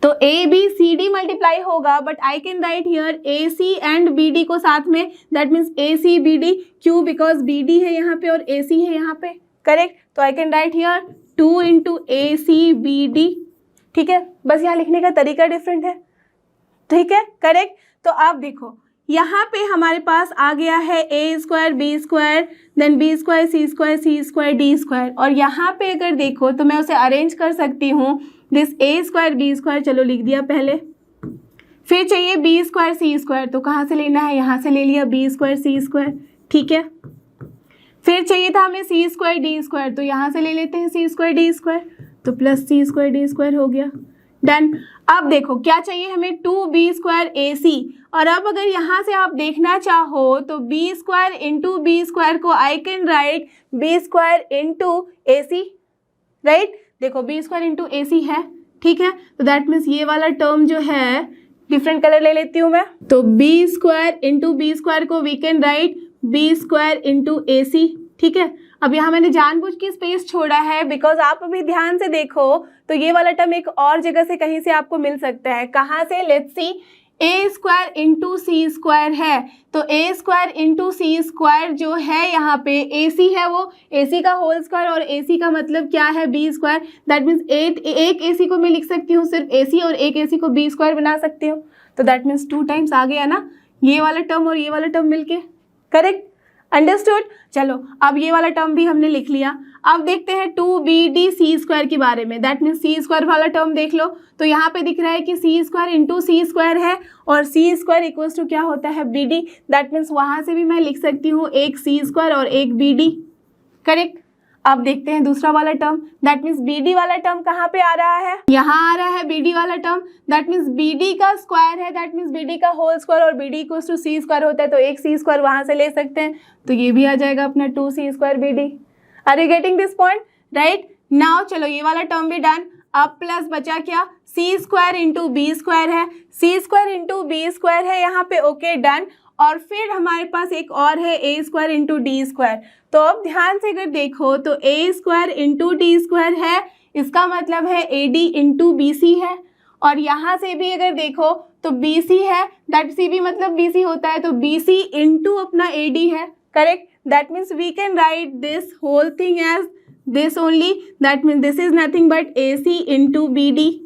तो a b c d multiply होगा, but I can write here a c and b d को साथ में, that means a c b d। क्यों? बिकॉज b d है यहाँ पे और a c है यहाँ पे। करेक्ट, तो I can write here 2 into A C B D. ठीक है, बस यहाँ लिखने का तरीका डिफरेंट है। ठीक है, करेक्ट। तो आप देखो यहाँ पे हमारे पास आ गया है A square B square then B square C square D square, और यहाँ पे अगर देखो तो मैं उसे अरेंज कर सकती हूँ this A square B square, चलो लिख दिया पहले। फिर चाहिए बी स्क्वायर सी स्क्वायर, तो कहाँ से लेना है, यहाँ से ले लिया बी स्क्वायर सी स्क्वायर। ठीक है, फिर चाहिए था हमें सी स्क्वायर डी स्क्वायर, तो यहाँ से ले लेते हैं सी स्क्वायर डी स्क्वायर, तो plus C square D square हो गया। डन। अब देखो क्या चाहिए हमें 2b स्क्वायर ए सी, और अब अगर यहाँ से आप देखना चाहो तो b square into B square को I can write b square into A c. Right, देखो b स्क्वायर इंटू ए सी है। ठीक है, तो दैट मीन्स ये वाला टर्म जो है, डिफरेंट कलर ले लेती हूँ मैं, तो b square into B square को we can write b square into A c. ठीक है, अब यहाँ मैंने जानबूझ के स्पेस छोड़ा है बिकॉज आप अभी ध्यान से देखो तो ये वाला टर्म एक और जगह से कहीं से आपको मिल सकता है। कहाँ से? Let's see, A square into C square है, तो ए स्क्वायर इंटू सी स्क्वायर जो है यहाँ पे ए सी है, वो ए सी का होल स्क्वायर, और ए सी का मतलब क्या है बी स्क्वायर। दैट मीन्स एक ए सी को मैं लिख सकती हूँ सिर्फ ए सी, और एक ए सी को बी स्क्वायर बना सकती हूँ, तो दैट मीन्स 2 टाइम्स आ गया ना ये वाला टर्म और ये वाला टर्म मिलके। Correct, understood. चलो अब ये वाला टर्म भी हमने लिख लिया। अब देखते हैं 2bd सी स्क्वायर के बारे में, दैट मीन्स सी स्क्वायर वाला टर्म देख लो, तो यहाँ पे दिख रहा है कि सी स्क्वायर इंटू सी स्क्वायर है, और सी स्क्वायर इक्वल्स टू क्या होता है bd। दैट मीन्स वहाँ से भी मैं लिख सकती हूँ एक सी स्क्वायर और एक bd। करेक्ट, अब देखते हैं दूसरा वाला टर्म, दैट मीन्स BD वाला टर्म कहाँ पे आ रहा है, यहाँ आ रहा है BD वाला टर्म, दैट मीन्स BD का स्क्वायर है, दैट मीन्स BD का होल स्क्वायर, और BD equals to C square होता है, तो एक C स्क्वायर वहाँ से ले सकते हैं, तो ये भी आ जाएगा अपना 2C square BD। Are you getting this point, right. Now चलो ये वाला टर्म भी डन। अब प्लस बचा क्या, C square into B square है, C square into B square है यहाँ पे, ओके डन। और फिर हमारे पास एक और है A square into D square. तो अब ध्यान से अगर देखो तो A square into D square है, इसका मतलब है AD इंटू BC है। और यहाँ से भी अगर देखो तो BC है, दैट C भी मतलब BC होता है, तो BC इंटू अपना AD है, correct. That means we can write this whole thing as this only, that means this is nothing but AC into BD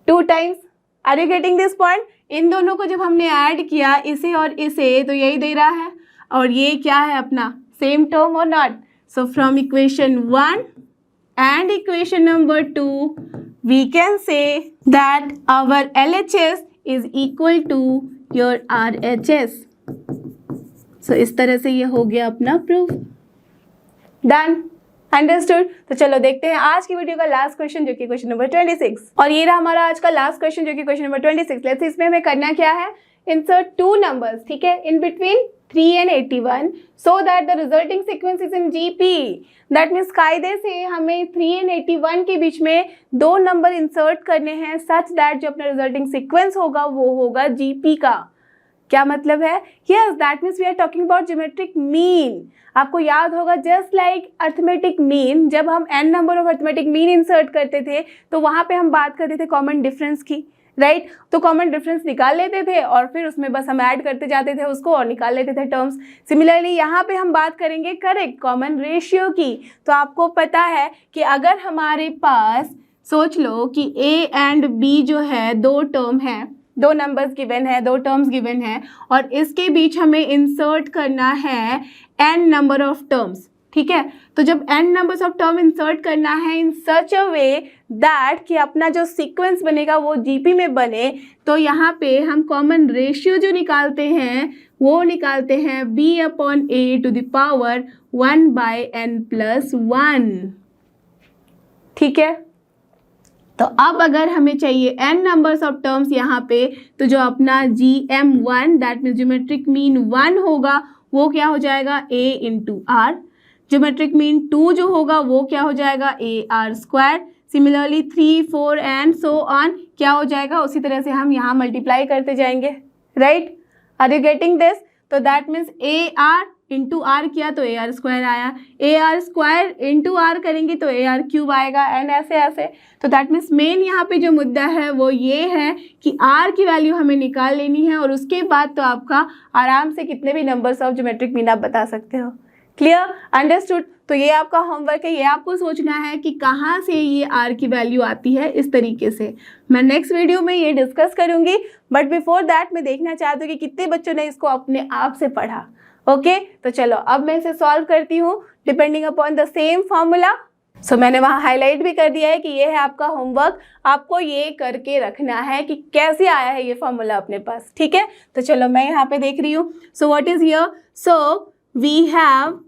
2 times। Are you getting this point? इन दोनों को जब हमने add किया इसे और इसे, तो यही दे रहा है, और ये क्या है अपना सेम टर्म और not. So from equation 1 and equation number 2 we can say that our LHS is equal to your RHS। so इस तरह से ये हो गया अपना प्रूफ, डन, अंडरस्टूड। तो चलो देखते हैं आज की वीडियो का लास्ट क्वेश्चन, जो कि क्वेश्चन नंबर 26। और ये रहा हमारा आज का लास्ट क्वेश्चन, जो कि क्वेश्चन नंबर 26। लेट्स इसमें हमें करना क्या है, इंसर्ट 2 नंबर्स, ठीक है, in between 3 and 81 so that the resulting sequence is in GP। That means कायदे से हमें 3 and 81 के बीच में 2 नंबर इंसर्ट करने हैं, सच दैट जो अपना रिजल्टिंग सीक्वेंस होगा वो होगा GP का। क्या मतलब है, yes that means we are talking about geometric mean. आपको याद होगा जस्ट लाइक अर्थमेटिक मीन, जब हम n number of arithmetic mean insert करते थे तो वहाँ पे हम बात करते थे कॉमन डिफरेंस की, राइट। तो कॉमन डिफरेंस निकाल लेते थे और फिर उसमें बस हम ऐड करते जाते थे उसको और निकाल लेते थे टर्म्स। सिमिलरली यहाँ पे हम बात करेंगे करेक्ट कॉमन रेशियो की। तो आपको पता है कि अगर हमारे पास सोच लो कि A एंड B जो है 2 टर्म है, 2 नंबर्स गिवन है, 2 टर्म्स गिवन है, और इसके बीच हमें इंसर्ट करना है n नंबर ऑफ टर्म्स, ठीक है। तो जब n numbers of term insert करना है इन सच अ वे दैट कि अपना जो सीक्वेंस बनेगा वो GP में बने, तो यहाँ पे हम कॉमन रेशियो जो निकालते हैं वो निकालते हैं B/A to the power 1/n+1, ठीक है। तो अब अगर हमें चाहिए n नंबर्स ऑफ टर्म्स यहाँ पे, तो जो अपना GM1 that means geometric mean 1 होगा वो क्या हो जाएगा A into R। Geometric mean 2 जो होगा वो क्या हो जाएगा AR square. Similarly 3, 4 and so on क्या हो जाएगा, उसी तरह से हम यहाँ मल्टीप्लाई करते जाएंगे, right. Are you getting this. तो that means AR into R किया तो AR स्क्वायर आया, AR स्क्वायर इंटू R करेंगे तो AR क्यूब आएगा, एंड ऐसे ऐसे। तो दैट मीन्स मेन यहाँ पे जो मुद्दा है वो ये है कि R की वैल्यू हमें निकाल लेनी है, और उसके बाद तो आपका आराम से कितने भी नंबर्स ऑफ ज्योमेट्रिक मीन आप बता सकते हो। Clear, understood. तो ये आपका होमवर्क है, ये आपको सोचना है कि कहाँ से ये R की वैल्यू आती है। इस तरीके से मैं नेक्स्ट वीडियो में ये डिस्कस करूँगी, बट बिफोर दैट मैं देखना चाहती हूँ कि कितने बच्चों ने इसको अपने आप से पढ़ा। ओके तो चलो अब मैं इसे सॉल्व करती हूँ depending upon the same formula. So मैंने वहाँ हाईलाइट भी कर दिया है कि ये है आपका होमवर्क, आपको ये करके रखना है कि कैसे आया है ये फॉर्मूला अपने पास, ठीक है। तो चलो मैं यहाँ पे देख रही हूँ। So what is here, so we have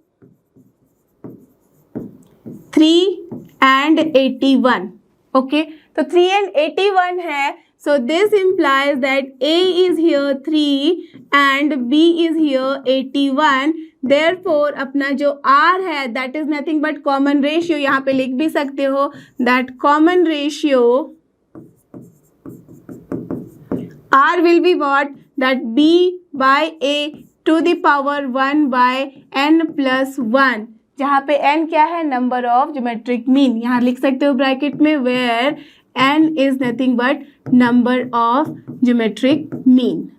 3 and 81, okay. तो 3 and 81 है, so this implies that A is here 3 and B is here 81, therefore अपना जो R है that is nothing but common ratio, यहाँ पे लिख भी सकते हो that common ratio R will be what, that B/A to the power 1/n+1, जहाँ पे n क्या है, नंबर ऑफ ज्योमेट्रिक मीन। यहाँ लिख सकते हो ब्रैकेट में where n is nothing but number of geometric mean,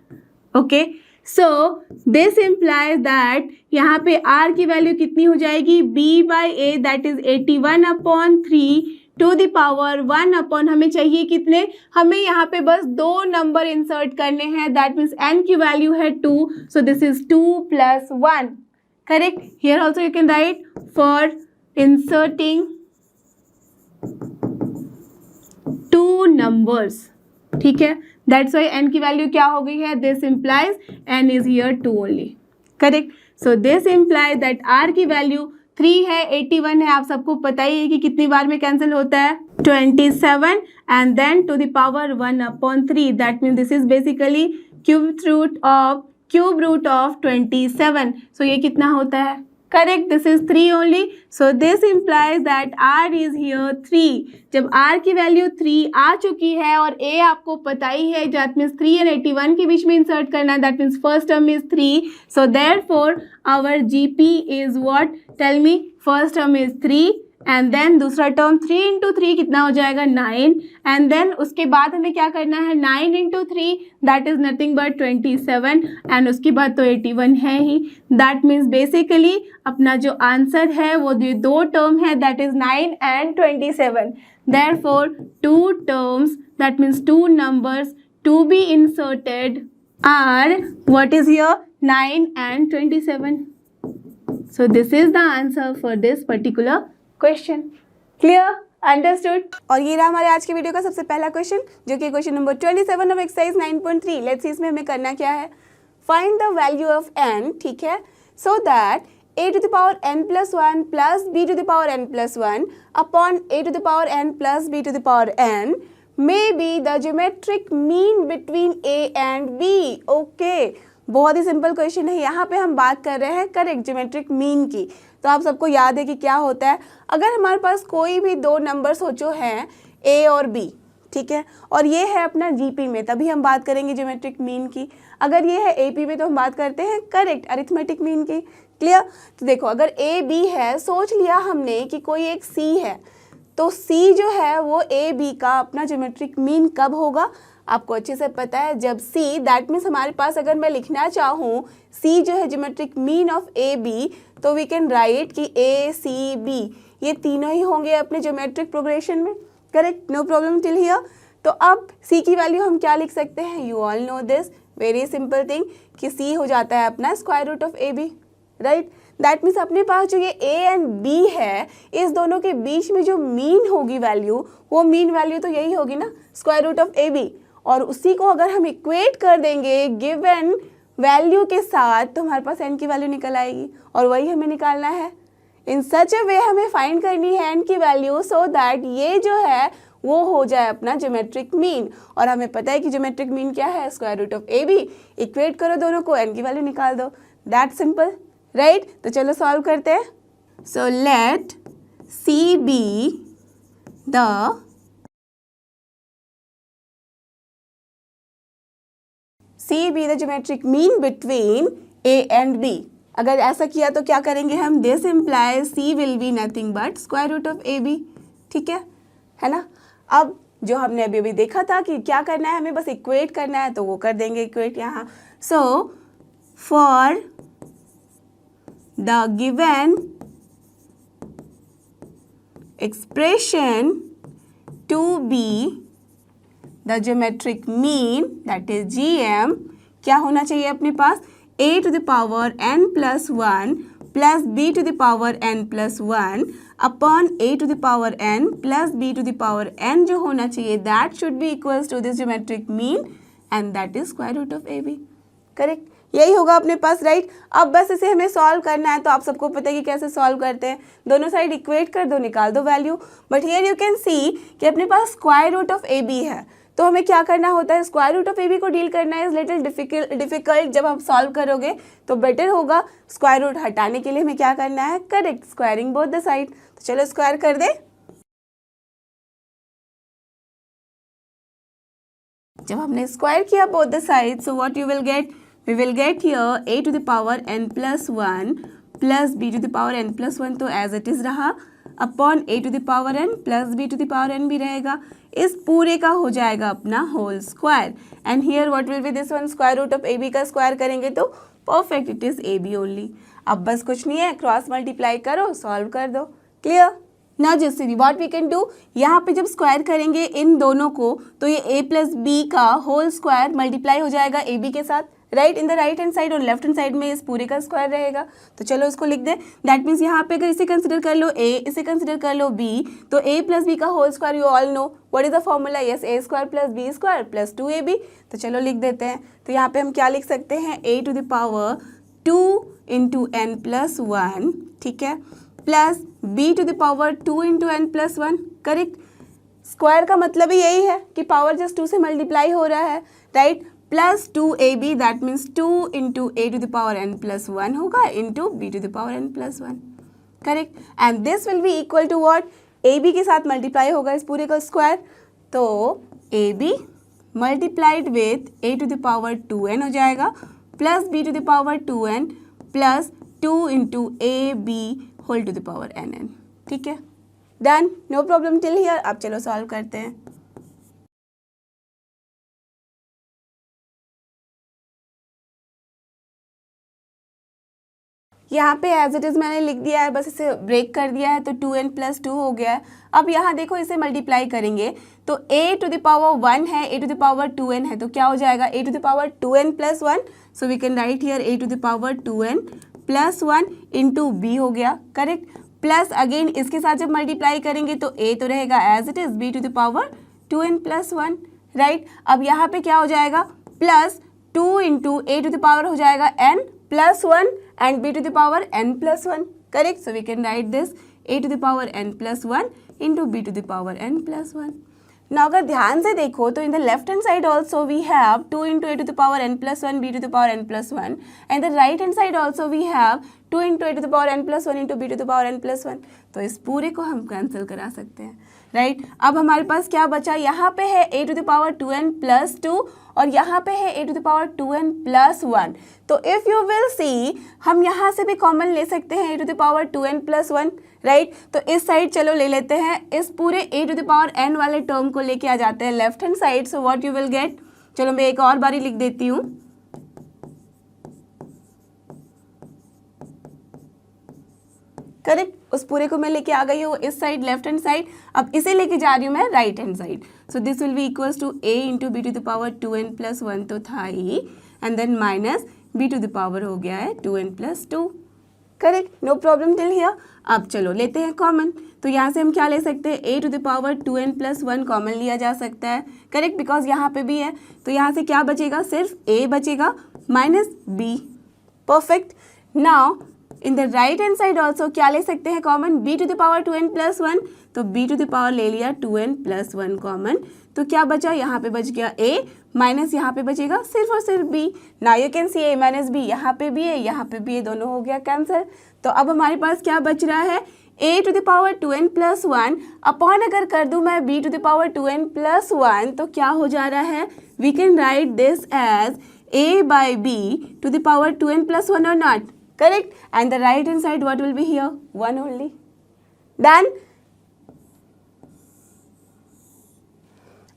okay। so this implies that यहाँ पे r की वैल्यू कितनी हो जाएगी, B/A that is 81/3 to the power 1 हमें चाहिए कितने, हमें यहाँ पे बस 2 नंबर इंसर्ट करने हैं, that means n की वैल्यू है 2, so this is 2 + 1, correct। here also you can write for inserting 2 numbers, ठीक है। दैट्स वाई n की वैल्यू क्या हो गई है, this implies n is here 2 only, correct. So this implies that r की वैल्यू 3 है, 81 है, आप सबको पता ही है कि कितनी बार में कैंसिल होता है, 27 and then to the power 1/3, that means this is basically cube root of 27. सो ये कितना होता है? Correct, this is 3 only. So this implies that r is here 3. जब r की वैल्यू 3 आ चुकी है और a आपको पता ही है, दैट मीन्स 3 एंड 81 के बीच में इंसर्ट करना है, that means first term is 3. So therefore our GP is what? Tell me. First term is 3 and then दूसरा टर्म 3 इंटू 3 कितना हो जाएगा? 9. एंड देन उसके बाद हमें क्या करना है? 9 into 3 that is nothing but 27 and उसके बाद तो 81 है ही. दैट मीन्स बेसिकली अपना जो आंसर है वो जो दो टर्म है that is 9 and 27. Therefore two terms that means two numbers to be inserted are what is here? 9 and 27. So this is the answer for this particular question. Clear? Understood? और ये रहा हमारे आज के वीडियो का सबसे पहला क्वेश्चन, जो कि question number 27 of exercise 9.3. Let's see इसमें हमें करना क्या है. Find the value of n, ठीक है, so that a to the power n plus 1 plus b to the power n plus 1 upon a to the power n plus b to the power n may be the geometric mean between a and b. Okay. बहुत ही simple question है. यहाँ पे हम बात कर रहे हैं correct geometric mean की. तो आप सबको याद है कि क्या होता है, अगर हमारे पास कोई भी दो नंबर्स हो जो हैं a और b, ठीक है, और ये है अपना GP में, तभी हम बात करेंगे ज्योमेट्रिक मीन की. अगर ये है AP में तो हम बात करते हैं करेक्ट अरिथमेटिक मीन की. क्लियर? तो देखो, अगर AB है, सोच लिया हमने कि कोई एक C है, तो C जो है वो AB का अपना ज्योमेट्रिक मीन कब होगा? आपको अच्छे से पता है, जब C, दैट मीन्स हमारे पास अगर मैं लिखना चाहूँ C जो है ज्योमेट्रिक मीन ऑफ AB, तो वी कैन राइट कि ACB ये तीनों ही होंगे अपने ज्योमेट्रिक प्रोग्रेशन में. Correct? No problem till here. तो अब C की वैल्यू हम क्या लिख सकते हैं? You all know this very simple thing कि C हो जाता है अपना square root of AB. Right? That means अपने पास जो ये A एंड B है, इस दोनों के बीच में जो मीन होगी वैल्यू, वो मीन वैल्यू तो यही होगी ना, स्क्वायर रूट ऑफ AB. और उसी को अगर हम इक्वेट कर देंगे गिवन वैल्यू के साथ, तो हमारे पास n की वैल्यू निकल आएगी और वही हमें निकालना है. इन सच अ वे हमें फाइंड करनी है n की वैल्यू सो दैट ये जो है वो हो जाए अपना ज्योमेट्रिक मीन. और हमें पता है कि ज्योमेट्रिक मीन क्या है? Square root of AB. Equate करो दोनों को, n की वैल्यू निकाल दो. That simple. राइट? तो चलो सॉल्व करते हैं. So let C be the C be the geometric mean between A and B. अगर ऐसा किया तो क्या करेंगे हम? This implies C will be nothing but square root of AB. ठीक है ना? अब जो हमने अभी अभी देखा था कि क्या करना है, हमें बस इक्वेट करना है, तो वो कर देंगे इक्वेट यहाँ. So for the given expression to be the geometric mean, that is GM, क्या होना चाहिए अपने पास? A to the power n plus 1 plus B to the power n plus 1 upon A to the power n plus B to the power n जो होना चाहिए, that should be equals to this geometric mean and that is square root of AB. Correct? यही होगा अपने पास. Right? अब बस इसे हमें सॉल्व करना है. तो आप सबको पता है कि कैसे सॉल्व करते हैं. दोनों साइड इक्वेट कर दो, निकाल दो value. But here you can see कि अपने पास स्क्वायर रूट ऑफ AB है, तो हमें क्या करना होता है? स्क्वायर रूट ऑफ AB को डील करना है इज लिटिल डिफिकल्ट. जब आप सॉल्व करोगे तो बेटर होगा स्क्वायर रूट हटाने के लिए हमें क्या करना है? Correct, squaring both the side. तो चलो स्क्वायर कर दे. जब हमने स्क्वायर किया both the side, so what you will get? We will get here A to the power n plus 1 plus B to the power n plus 1, तो as it is रहा, upon A to the power n plus B to the power n भी रहेगा. इस पूरे का हो जाएगा अपना whole square. And here what will be this one? Square root of AB का स्क्वायर करेंगे तो perfect, it is AB only. अब बस कुछ नहीं है, क्रॉस मल्टीप्लाई करो, सॉल्व कर दो. Clear? Now just see what we can do. यहाँ पे जब स्क्वायर करेंगे इन दोनों को, तो ये A प्लस B का होल स्क्वायर मल्टीप्लाई हो जाएगा AB के साथ. Right? In the right hand side और लेफ्ट हैंड साइड में इस पूरे का स्क्वायर रहेगा. तो चलो इसको लिख दे. दैट मीन्स यहाँ पे अगर इसे कंसिडर कर लो A, इसे कंसिडर कर लो B, तो A प्लस B का whole square you all know what is the formula? Yes, A square plus B square plus 2AB. तो चलो लिख देते हैं. तो यहाँ पे हम क्या लिख सकते हैं? A to the power 2 into n plus 1, ठीक है, plus B to the power 2 into N plus 1, correct. Square का मतलब ही यही है कि पावर जस्ट 2 से मल्टीप्लाई हो रहा है, right. Plus 2ab, that means 2 into A to the power N plus 1 होगा into B to the power N plus 1, correct. And this will be equal to what, ab के साथ multiply होगा इस पूरे का स्क्वायर, तो ab multiplied with a to the power 2n हो जाएगा plus b to the power 2n plus 2 into ab whole to the power nn, ठीक है। Done, no problem till here. अब चलो सॉल्व करते हैं। यहाँ पे एज इट इज़ मैंने लिख दिया है, बस इसे ब्रेक कर दिया है, तो 2n प्लस 2 हो गया है। अब यहाँ देखो इसे मल्टीप्लाई करेंगे तो a टू द पावर 1 है, a to the power 2n है, तो क्या हो जाएगा a to the power 2n plus 1, so we can write here a to the power 2n plus 1 into b हो गया, करेक्ट। प्लस अगेन इसके साथ जब मल्टीप्लाई करेंगे तो a तो रहेगा as it is b to the power 2n plus 1, right. अब यहाँ पे क्या हो जाएगा, plus 2 into a to the power हो जाएगा n plus 1 and b to the power n plus 1, correct. So we can write this a to the power n plus 1 into b to the power n plus 1. Now अगर ध्यान से देखो तो in the left hand side also we have 2 into a to the power n plus 1 b to the power n plus 1, and the right hand side also we have 2 into a to the power n plus 1 into b to the power n plus 1. तो इस पूरे को हम cancel करा सकते हैं, right. अब हमारे पास क्या बचा, यहाँ पे है a to the power 2n plus 2 और यहाँ पे है a to the power 2n plus 1, तो इफ़ यू विल सी हम यहाँ से भी कॉमन ले सकते हैं a to the power 2n plus 1, right. तो इस साइड चलो ले लेते हैं, इस पूरे a to the power n वाले टर्म को लेके आ जाते हैं left hand side, so what you will get, चलो मैं एक और बारी लिख देती हूँ, करेक्ट। उस पूरे को मैं लेके आ गई हूँ इस साइड लेफ्ट हैंड साइड, अब इसे लेके जा रही हूँ मैं right hand side, so this will be equals to a into B to the power 2n plus 1 तो था ही, and then minus b to the power हो गया है 2n plus 2, correct. No problem till here. अब चलो लेते हैं कॉमन, तो यहाँ से हम क्या ले सकते हैं, a to the power 2n plus 1 common लिया जा सकता है, करेक्ट, बिकॉज यहाँ पे भी है, तो यहाँ से क्या बचेगा, सिर्फ a बचेगा minus b, perfect. Now in the right hand side also क्या ले सकते हैं common, b to the power 2n plus 1, तो b टू द पावर ले लिया 2n प्लस 1 कॉमन, तो क्या बचा, यहाँ पे बच गया a माइनस यहाँ पे बचेगा सिर्फ और सिर्फ b। Now you can C a minus b, यहाँ पे भी है यहाँ पे भी है, दोनों हो गया कैंसिल। तो अब हमारे पास क्या बच रहा है, a to the power 2n plus 1 upon अगर कर दूँ मैं b to the power 2n plus 1, तो क्या हो जा रहा है, we can write this as a by b to the power 2n plus 1 और naught, correct, and the right hand side what will be here, 1 only. Done.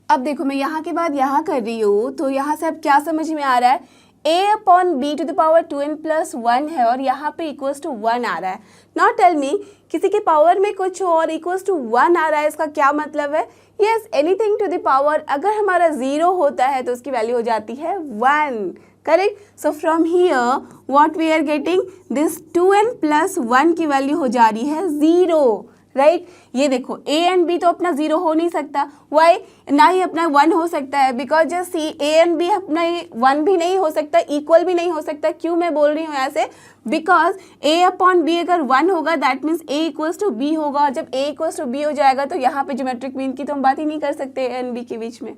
अब देखो मैं यहाँ के बाद यहाँ कर रही हूँ, तो यहाँ से अब क्या समझ में आ रहा है, a upon b to the power 2n plus 1 है और यहाँ पे इक्वल्स टू 1 आ रहा है। नॉट टेल मी किसी के पावर में कुछ हो और इक्वल्स टू 1 आ रहा है, इसका क्या मतलब है, yes anything to the power अगर हमारा 0 होता है तो उसकी वैल्यू हो जाती है 1, correct. So from here what we are getting, this 2n plus 1 की वैल्यू हो जा रही है 0, राइट। ये देखो a एंड b तो अपना 0 हो नहीं सकता, वाई, ना ही अपना 1 हो सकता है, because just see a and b अपना 1 भी नहीं हो सकता, इक्वल भी नहीं हो सकता। क्यों मैं बोल रही हूँ ऐसे, बिकॉज a अपॉन b अगर 1 होगा that means a equals to b होगा, और जब a इक्वल्स टू b हो जाएगा तो यहाँ पे ज्योमेट्रिक मीन की तो हम बात ही नहीं कर सकते a एंड b के बीच में,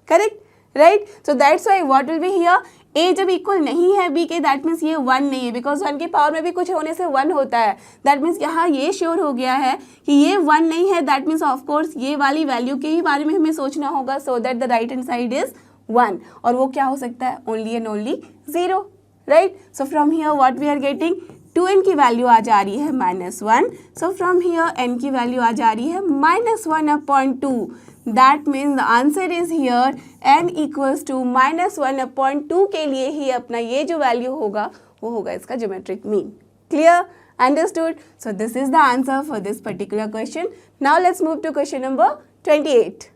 correct, right. So that's why what will be here, a जब इक्वल नहीं है b के दैट मीन्स ये 1 नहीं है, बिकॉज 1 के पावर में भी कुछ होने से 1 होता है, दैट मीन्स यहाँ ये श्योर हो गया है कि ये 1 नहीं है, दैट मीन्स ऑफ कोर्स ये वाली वैल्यू के ही बारे में हमें सोचना होगा, so that the right hand side is 1, और वो क्या हो सकता है, only and only 0, right. So from here what we are getting, 2n की वैल्यू आ जा रही है -1, सो फ्रॉम हियर n की वैल्यू आ जा रही है -1/2, that means the answer is here n equals to -1/2 के लिए ही अपना ये जो वैल्यू होगा वो होगा इसका geometric mean. Clear, understood. So this is the answer for this particular question. Now let's move to question number 28,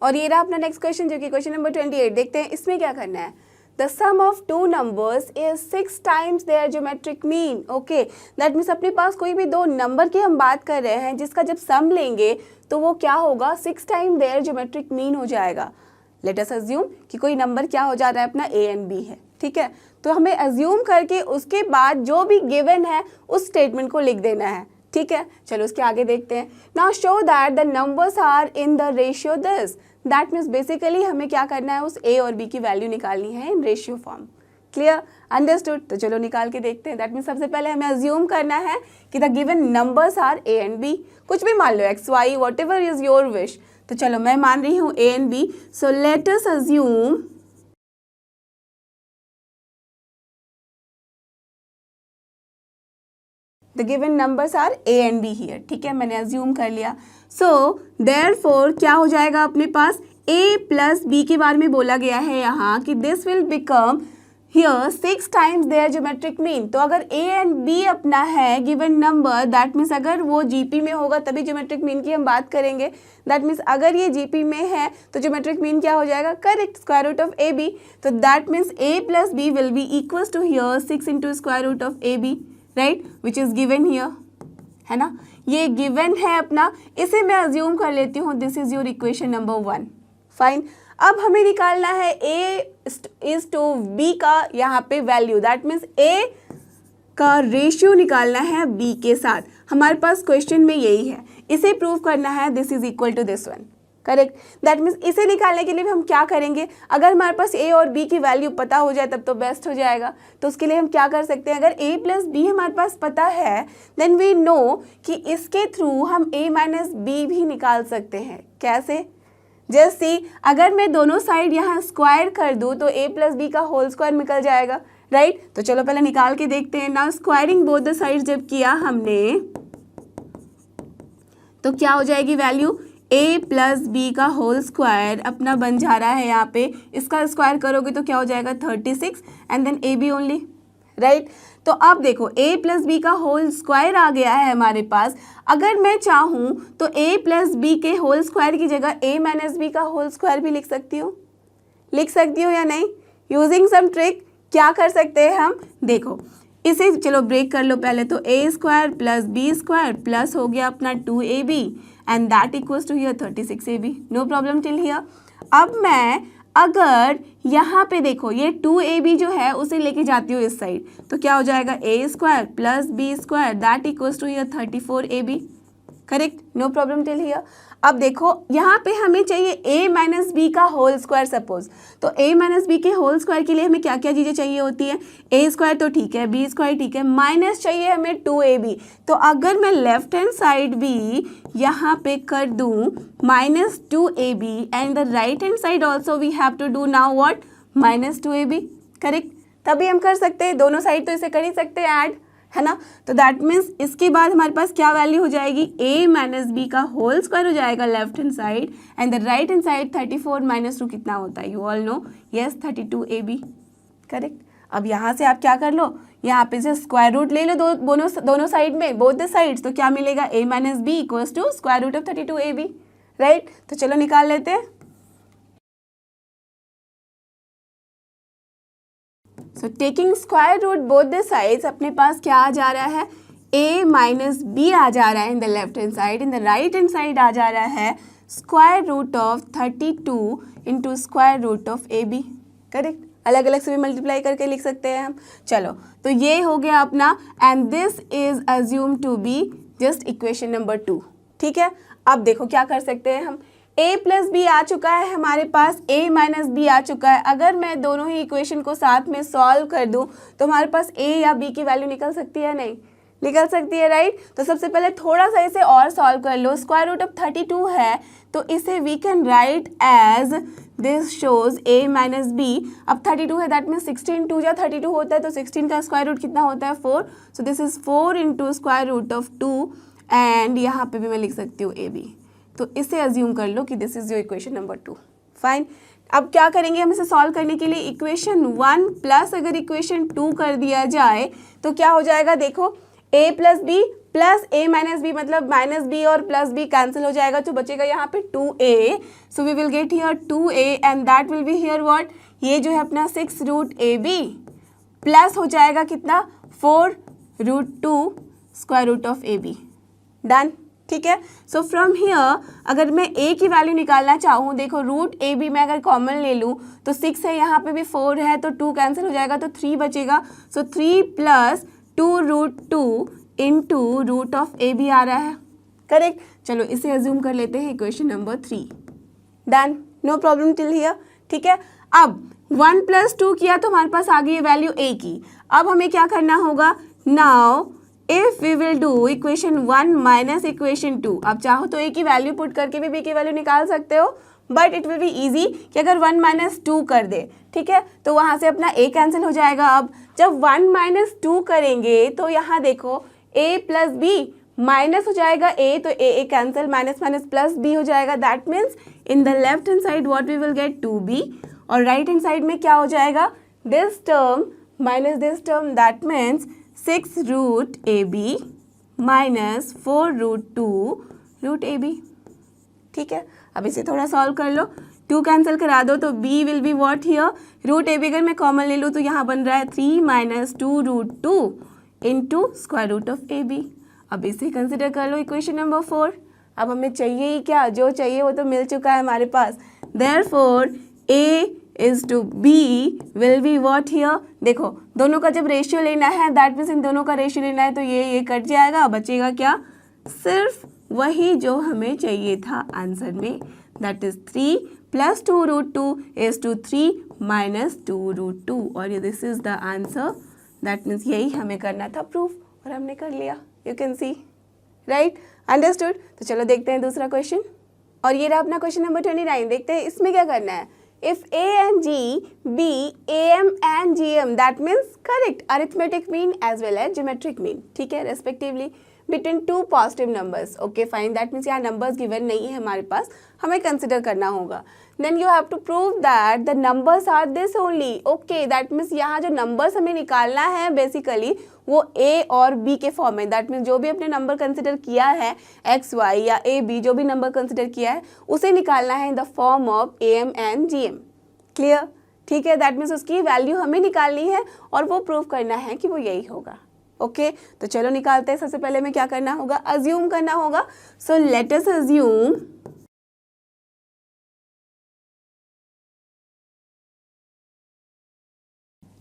और ये रहा अपना नेक्स्ट क्वेश्चन जो कि क्वेश्चन नंबर 28। देखते हैं इसमें क्या करना है। The sum of two numbers is 6 times their geometric mean. Okay, that means अपने पास कोई भी दो नंबर की हम बात कर रहे हैं जिसका जब सम लेंगे तो वो क्या होगा, 6 टाइम their geometric mean हो जाएगा। Let us assume कि कोई नंबर क्या हो जा रहा है अपना a एंड b है, ठीक है। तो हमें assume करके उसके बाद जो भी given है उस स्टेटमेंट को लिख देना है, ठीक है, चलो उसके आगे देखते हैं। Now show that the numbers are in the ratio this, that means basically हमें क्या करना है, उस ए और बी की वैल्यू निकालनी है in ratio form. Clear, understood? तो चलो निकाल के देखते हैं। दैट मीन्स सबसे पहले हमें अज्यूम करना है कि the given numbers are a and b, कुछ भी मान लो, x y whatever is your wish. तो चलो मैं मान रही हूँ a and b, so let us assume the given numbers are a and b here. ठीक है, मैंने अज्यूम कर लिया। सो देयरफॉर क्या हो जाएगा अपने पास, ए प्लस बी के बारे में बोला गया है यहाँ कि this will become here 6 times there geometric mean. तो अगर ए एंड बी अपना है गिवन नंबर, दैट मीन्स अगर वो जीपी में होगा तभी ज्योमेट्रिक मीन की हम बात करेंगे। दैट मीन्स अगर ये जीपी में है तो ज्योमेट्रिक मीन क्या हो जाएगा, correct, square root of a b. तो that means a plus b will be equals to here 6 into square root of a b, right, which is given here, है ना, ये गिवन है अपना। इसे मैं अज्यूम कर लेती हूँ this is your equation number 1। Fine, अब हमें निकालना है ए इज टू बी का यहाँ पे वैल्यू, दैट मीन्स ए का रेशियो निकालना है बी के साथ। हमारे पास क्वेश्चन में यही है, इसे प्रूव करना है this is equal to this one, correct. That means इसे निकालने के लिए भी हम क्या करेंगे, अगर हमारे पास ए और बी की वैल्यू पता हो जाए तब तो बेस्ट हो जाएगा। तो उसके लिए हम क्या कर सकते हैं, अगर ए प्लस बी हमारे पास पता है देन वी नो कि इसके थ्रू हम ए माइनस बी भी निकाल सकते हैं। कैसे, जस्ट सी, अगर मैं दोनों साइड यहाँ स्क्वायर कर दूँ तो ए प्लस बी का होल स्क्वायर निकल जाएगा, राइट। तो चलो पहले निकाल के देखते हैं। Now squaring both the side जब किया हमने तो क्या हो जाएगी वैल्यू, ए प्लस बी का होल स्क्वायर अपना बन जा रहा है यहाँ पे, इसका स्क्वायर करोगे तो क्या हो जाएगा 36 and then A B only, right. तो अब देखो ए प्लस बी का होल स्क्वायर आ गया है हमारे पास। अगर मैं चाहूँ तो ए प्लस बी के होल स्क्वायर की जगह ए माइनस बी का होल स्क्वायर भी लिख सकती हूँ या नहीं, यूजिंग सम ट्रिक। क्या कर सकते हैं हम, देखो इसे चलो ब्रेक कर लो पहले। तो ए square plus B square plus हो गया अपना 2ab and that equals to here 36ab, no problem till here. अब मैं अगर यहाँ पे देखो ये 2ab जो है उसे लेके जाती हूँ इस साइड, तो क्या हो जाएगा a square plus B square that equals to here 34ab, correct, no problem till here. अब देखो यहाँ पे हमें चाहिए a माइनस बी का होल स्क्वायर सपोज, तो a माइनस बी के होल स्क्वायर के लिए हमें क्या क्या चीज़ें चाहिए होती है, a स्क्वायर तो ठीक है, b स्क्वायर ठीक है, माइनस चाहिए हमें 2ab। तो अगर मैं लेफ्ट हैंड साइड भी यहाँ पे कर दूँ minus 2ab and the right hand side also we have to do now what, minus 2ab, correct. तभी हम कर सकते हैं, दोनों साइड तो इसे कर ही सकते हैं ऐड, है ना। तो दैट मीन्स इसके बाद हमारे पास क्या वैल्यू हो जाएगी, a माइनस बी का होल स्क्वायर हो जाएगा left hand side and the right hand side 34 minus 2 कितना होता है, you all no, yes 32ab, correct. अब यहाँ से आप क्या कर लो, यहाँ पे से स्क्वायर रूट ले लो दोनों साइड में, बोथ द साइड्स, तो क्या मिलेगा a minus B equals to square root of 32ab, right. तो चलो निकाल लेते हैं। So taking square root both the sides, अपने पास क्या आ जा रहा है, a माइनस बी आ जा रहा है in the left hand side, in the right hand side आ जा रहा है square root of 32 into square root of ab, correct. अलग अलग से भी मल्टीप्लाई करके लिख सकते हैं हम। चलो तो ये हो गया अपना and this is assume to be just equation number 2, ठीक है। अब देखो क्या कर सकते हैं हम, a प्लस बी आ चुका है हमारे पास, a माइनस बी आ चुका है। अगर मैं दोनों ही इक्वेशन को साथ में सॉल्व कर दूं तो हमारे पास a या b की वैल्यू निकल सकती है, नहीं निकल सकती है, राइट। तो सबसे पहले थोड़ा सा इसे और सॉल्व कर लो। स्क्वायर रूट ऑफ 32 है तो इसे we can write as this shows a minus B. अब 32 है दैट मीन 16 2 या 32 होता है, तो 16 का स्क्वायर रूट कितना होता है 4, so this is 4 into square root of 2 and यहाँ पे भी मैं लिख सकती हूँ ab। तो इसे अज्यूम कर लो कि this is your equation number 2, fine. अब क्या करेंगे हम इसे सॉल्व करने के लिए, इक्वेशन 1 प्लस अगर इक्वेशन 2 कर दिया जाए तो क्या हो जाएगा, देखो a plus B plus a minus B, मतलब माइनस बी और प्लस बी कैंसिल हो जाएगा, तो बचेगा यहाँ पे 2a, so we will get here 2a and that will be here what, ये जो है अपना 6 रूट ab प्लस हो जाएगा कितना 4 root 2 square root of ab, done, ठीक है। सो फ्रॉम हियर अगर मैं a की वैल्यू निकालना चाहूँ, देखो रूट ए बी मैं अगर कॉमन ले लूँ तो 6 है, यहाँ पे भी 4 है, तो 2 कैंसिल हो जाएगा तो 3 बचेगा, so 3 plus 2 root 2 into root of a b आ रहा है, करेक्ट। चलो इसे अज्यूम कर लेते हैं equation number 3। Done, no problem till here, ठीक है। अब 1 + 2 किया तो हमारे पास आ गई वैल्यू a की। अब हमें क्या करना होगा, now if we will do equation 1 minus equation 2, आप चाहो तो a की वैल्यू पुट करके भी b की वैल्यू निकाल सकते हो, but it will be easy कि अगर 1 - 2 कर दे, ठीक है, तो वहाँ से अपना a कैंसिल हो जाएगा। अब जब 1 - 2 करेंगे तो यहाँ देखो a + b माइनस हो जाएगा a, तो a cancel, minus minus plus b हो जाएगा। That means in the left hand side what we will get 2b, और राइट हैंड साइड में क्या हो जाएगा, this term minus this term, that means 6 root ab minus 4 root 2 root ab, ठीक है। अब इसे थोड़ा सॉल्व कर लो, 2 कैंसिल करा दो तो b will be what here, root ab अगर मैं कॉमन ले लूँ तो यहाँ बन रहा है 3 - 2 root 2 into square root of ab। अब इसे कंसिडर कर लो इक्वेशन नंबर 4। अब हमें चाहिए ही क्या, जो चाहिए वो तो मिल चुका है हमारे पास। Therefore a is to b will be what here, देखो दोनों का जब रेशियो लेना है, दैट मीन्स इन दोनों का रेशियो लेना है, तो ये कट जाएगा, बचेगा क्या, सिर्फ वही जो हमें चाहिए था आंसर में, that is 3 + 2 root 2 is to 3 minus 2 root 2, और ये this is the answer. That means यही हमें करना था प्रूफ, और हमने कर लिया। You can see, right, understood. तो चलो देखते हैं दूसरा क्वेश्चन, और ये रहा अपना क्वेश्चन नंबर 29। देखते हैं इसमें क्या करना है। If a and g be am and gm, that means correct arithmetic mean as well as geometric mean, ठीक है, respectively between two positive numbers. Okay fine, that means यहाँ numbers given नहीं है हमारे पास, हमें consider करना होगा। Then you have to prove that the numbers are this only. Okay, that means यहाँ जो numbers हमें निकालना है basically वो a और b के फॉर्म में, दैट मीन्स जो भी अपने नंबर कंसिडर किया है x y या a b, जो भी नंबर कंसिडर किया है उसे निकालना है in the form of am and gm। Clear, ठीक है, दैट मीन्स उसकी वैल्यू हमें निकालनी है और वो प्रूव करना है कि वो यही होगा। ओके तो चलो निकालते हैं। सबसे पहले में क्या करना होगा, अज्यूम करना होगा। सो लेट अस अज्यूम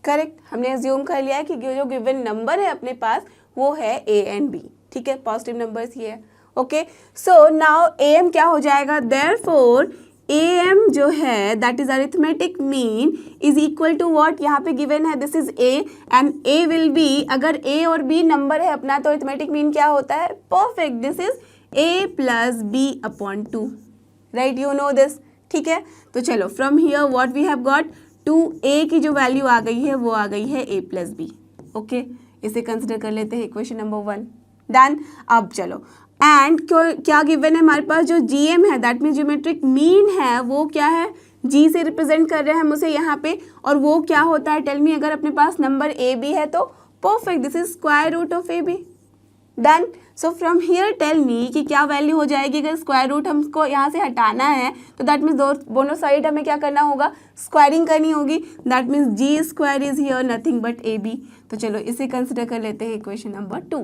करेक्ट, हमने अज्यूम कर लिया है कि जो गिवन नंबर है अपने पास वो है a एंड b, ठीक है, पॉजिटिव नंबर्स ये है। ओके सो नाउ am क्या हो जाएगा, देयरफॉर am जो है that is arithmetic mean is equal to what, यहाँ पे गिवन है this is a and a will be, अगर a और b नंबर है अपना तो अरिथमेटिक मीन क्या होता है, perfect, this is a + b/2, right, you know this, ठीक है। तो चलो from here what we have got, 2a की जो वैल्यू आ गई है वो आ गई है a + b। ओके इसे कंसिडर कर लेते हैं इक्वेशन नंबर 1। डन। अब चलो एंड क्या गिवन है हमारे पास, जो gm है दैट मीन ज्योमेट्रिक मीन है वो क्या है, g से रिप्रेजेंट कर रहे हैं हम उसे यहाँ पे, और वो क्या होता है टेल मी, अगर अपने पास नंबर a b है तो perfect, this is square root of a b। Done. So from here tell me कि क्या वैल्यू हो जाएगी, अगर स्क्वायर रूट हमको यहाँ से हटाना है तो दैट मीन्स दोनों साइड हमें क्या करना होगा, स्क्वायरिंग करनी होगी, that means g² is here nothing but ab। तो चलो इसे कंसिडर कर लेते हैं इक्वेशन नंबर 2।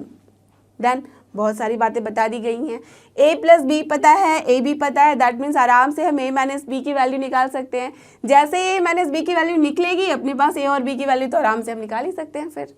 डन, बहुत सारी बातें बता दी गई हैं, a + b पता है, ab पता है, दैट मीन्स आराम से हम a - b की वैल्यू निकाल सकते हैं। जैसे a - b की वैल्यू निकलेगी अपने पास a और b की वैल्यू तो आराम से हम निकाल ही सकते हैं फिर।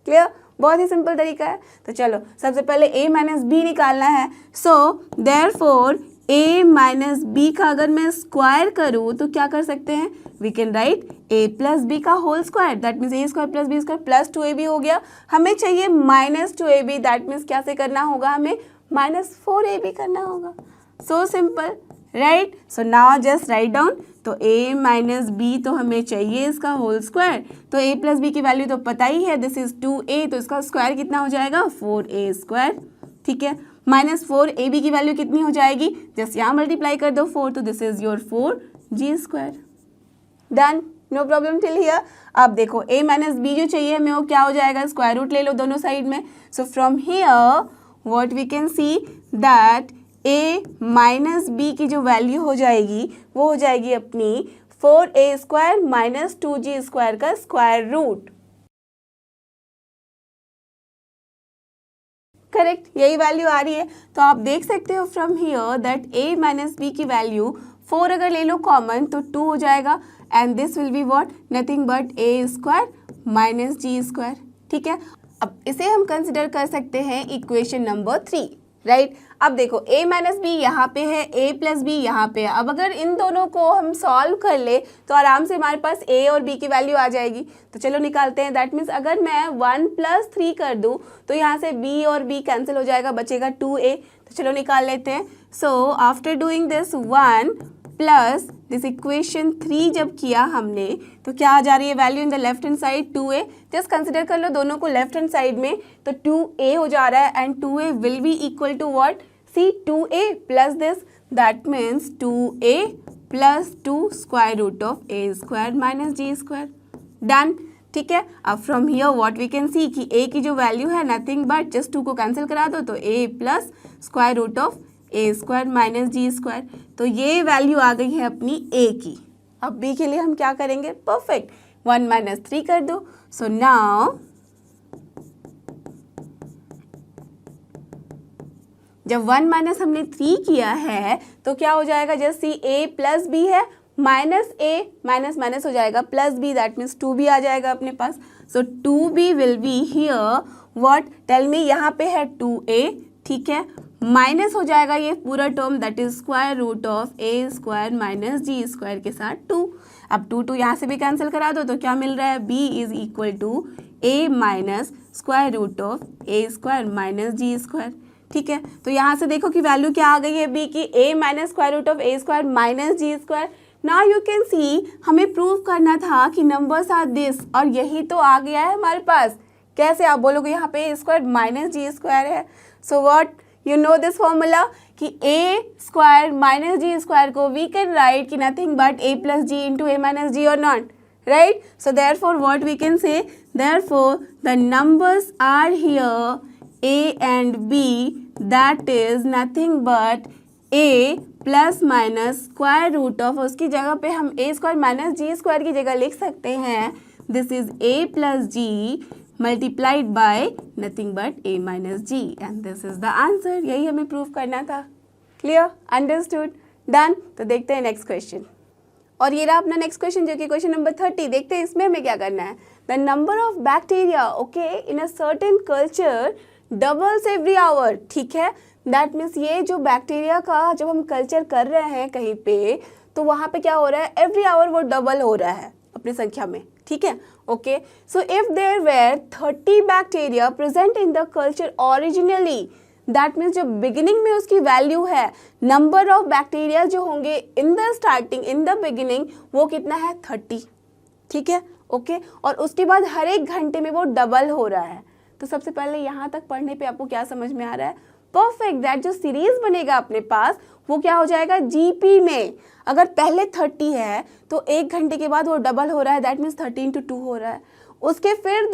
क्लियर, बहुत ही सिंपल तरीका है। तो चलो सबसे पहले a - b निकालना है। सो देयरफॉर a - b का अगर मैं स्क्वायर करूँ तो क्या कर सकते हैं, we can write a + b का whole square, that means a² + b² + 2ab हो गया। हमें चाहिए -2ab, दैट मीन्स क्या से करना होगा, हमें -4ab करना होगा। So simple, right. So now just write down, तो a - b तो हमें चाहिए इसका होल स्क्वायर, तो a + b की वैल्यू तो पता ही है, दिस इज 2a, तो इसका स्क्वायर कितना हो जाएगा, 4a², ठीक है। -4ab की वैल्यू कितनी हो जाएगी, जस्ट यहाँ मल्टीप्लाई कर दो 4, तो this is your 4g²। Done, no problem till here. अब देखो a - b जो चाहिए हमें वो क्या हो जाएगा, स्क्वायर रूट ले लो दोनों साइड में। So from here what we can see that a - b की जो वैल्यू हो जाएगी वो हो जाएगी अपनी 4a² - 2g² का स्क्वायर रूट। करेक्ट, यही वैल्यू आ रही है। तो आप देख सकते हो from here that a - b की वैल्यू 4 अगर ले लो कॉमन तो 2 हो जाएगा, and this will be what, nothing but a² - g², ठीक है। अब इसे हम कंसिडर कर सकते हैं इक्वेशन नंबर 3, राइट। अब देखो a माइनस बी यहाँ पे है, a प्लस बी यहाँ पे है। अब अगर इन दोनों को हम सॉल्व कर ले तो आराम से हमारे पास a और b की वैल्यू आ जाएगी। तो चलो निकालते हैं। दैट मीन्स अगर मैं 1 + 3 कर दूँ तो यहाँ से b और b कैंसिल हो जाएगा, बचेगा 2a। तो चलो निकाल लेते हैं। So after doing this 1 plus this equation 3 जब किया हमने तो क्या आ जा रही है value in the left hand side 2a। Just consider कर लो दोनों को लेफ्ट हैंड साइड में, तो 2a हो जा रहा है and 2a will be equal to what, see 2a plus this, that means 2a plus 2 square root of a² minus g²। Done, ठीक है। अब from here what we can see कि a की जो वैल्यू है नथिंग बट जस्ट 2 को cancel करा दो तो a plus square root of a² minus g²। तो ये वैल्यू आ गई है अपनी a की। अब b के लिए हम क्या करेंगे, परफेक्ट 1 - 3 कर दो। सो नाउ जब 1 - हमने 3 किया है तो क्या हो जाएगा, जैसे a प्लस बी है माइनस a माइनस माइनस हो जाएगा plus b, that means 2b आ जाएगा अपने पास। So 2b will be here what, tell me, यहाँ पे है 2a, ठीक है, माइनस हो जाएगा ये पूरा term that is square root of a² minus g² के साथ 2। अब 2 यहाँ से भी कैंसिल करा दो तो क्या मिल रहा है, b is equal to a minus square root of a² minus g², ठीक है। तो यहाँ से देखो कि वैल्यू क्या आ गई है b की, a minus square root of a² minus g²। Now you can see हमें प्रूव करना था कि नंबर्स आर दिस, और यही तो आ गया है हमारे पास। कैसे, आप बोलोगे यहाँ पे a² माइनस g² है। So what you know this formula कि a² माइनस g² को वी कैन राइट कि nothing but a plus g into a minus g और not, right. So therefore what we can say, therefore the numbers are here a and b, that is nothing but a plus minus square root of, उसकी जगह पे हम a² minus g² की जगह लिख सकते हैं this is a plus g multiplied by nothing but a minus g, and this is the answer. यही हमें प्रूव करना था। Clear, understood, done. तो देखते हैं नेक्स्ट क्वेश्चन, और ये रहा अपना नेक्स्ट क्वेश्चन जो कि क्वेश्चन नंबर 30। देखते हैं इसमें हमें क्या करना है। The number of bacteria okay in a certain culture doubles every hour, ठीक है। दैट मीन्स ये जो बैक्टीरिया का जब हम कल्चर कर रहे हैं कहीं पे तो वहाँ पे क्या हो रहा है, एवरी आवर वो डबल हो रहा है अपनी संख्या में, ठीक है। Okay, so if there were 30 bacteria present in the culture originally, that means जो बिगिनिंग में उसकी वैल्यू है, नंबर ऑफ बैक्टीरिया जो होंगे in the starting in the beginning वो कितना है 30, ठीक है। ओके, और उसके बाद हर एक घंटे में वो डबल हो रहा है। तो सबसे पहले यहाँ तक पढ़ने पे आपको क्या समझ में आ रहा है, परफेक्ट, दैट जो सीरीज बनेगा अपने पास वो क्या हो जाएगा जीपी में। अगर पहले 30 है तो एक घंटे के बाद वो डबल हो रहा है, दैट मीन्स 30 × 2 हो रहा है। उसके फिर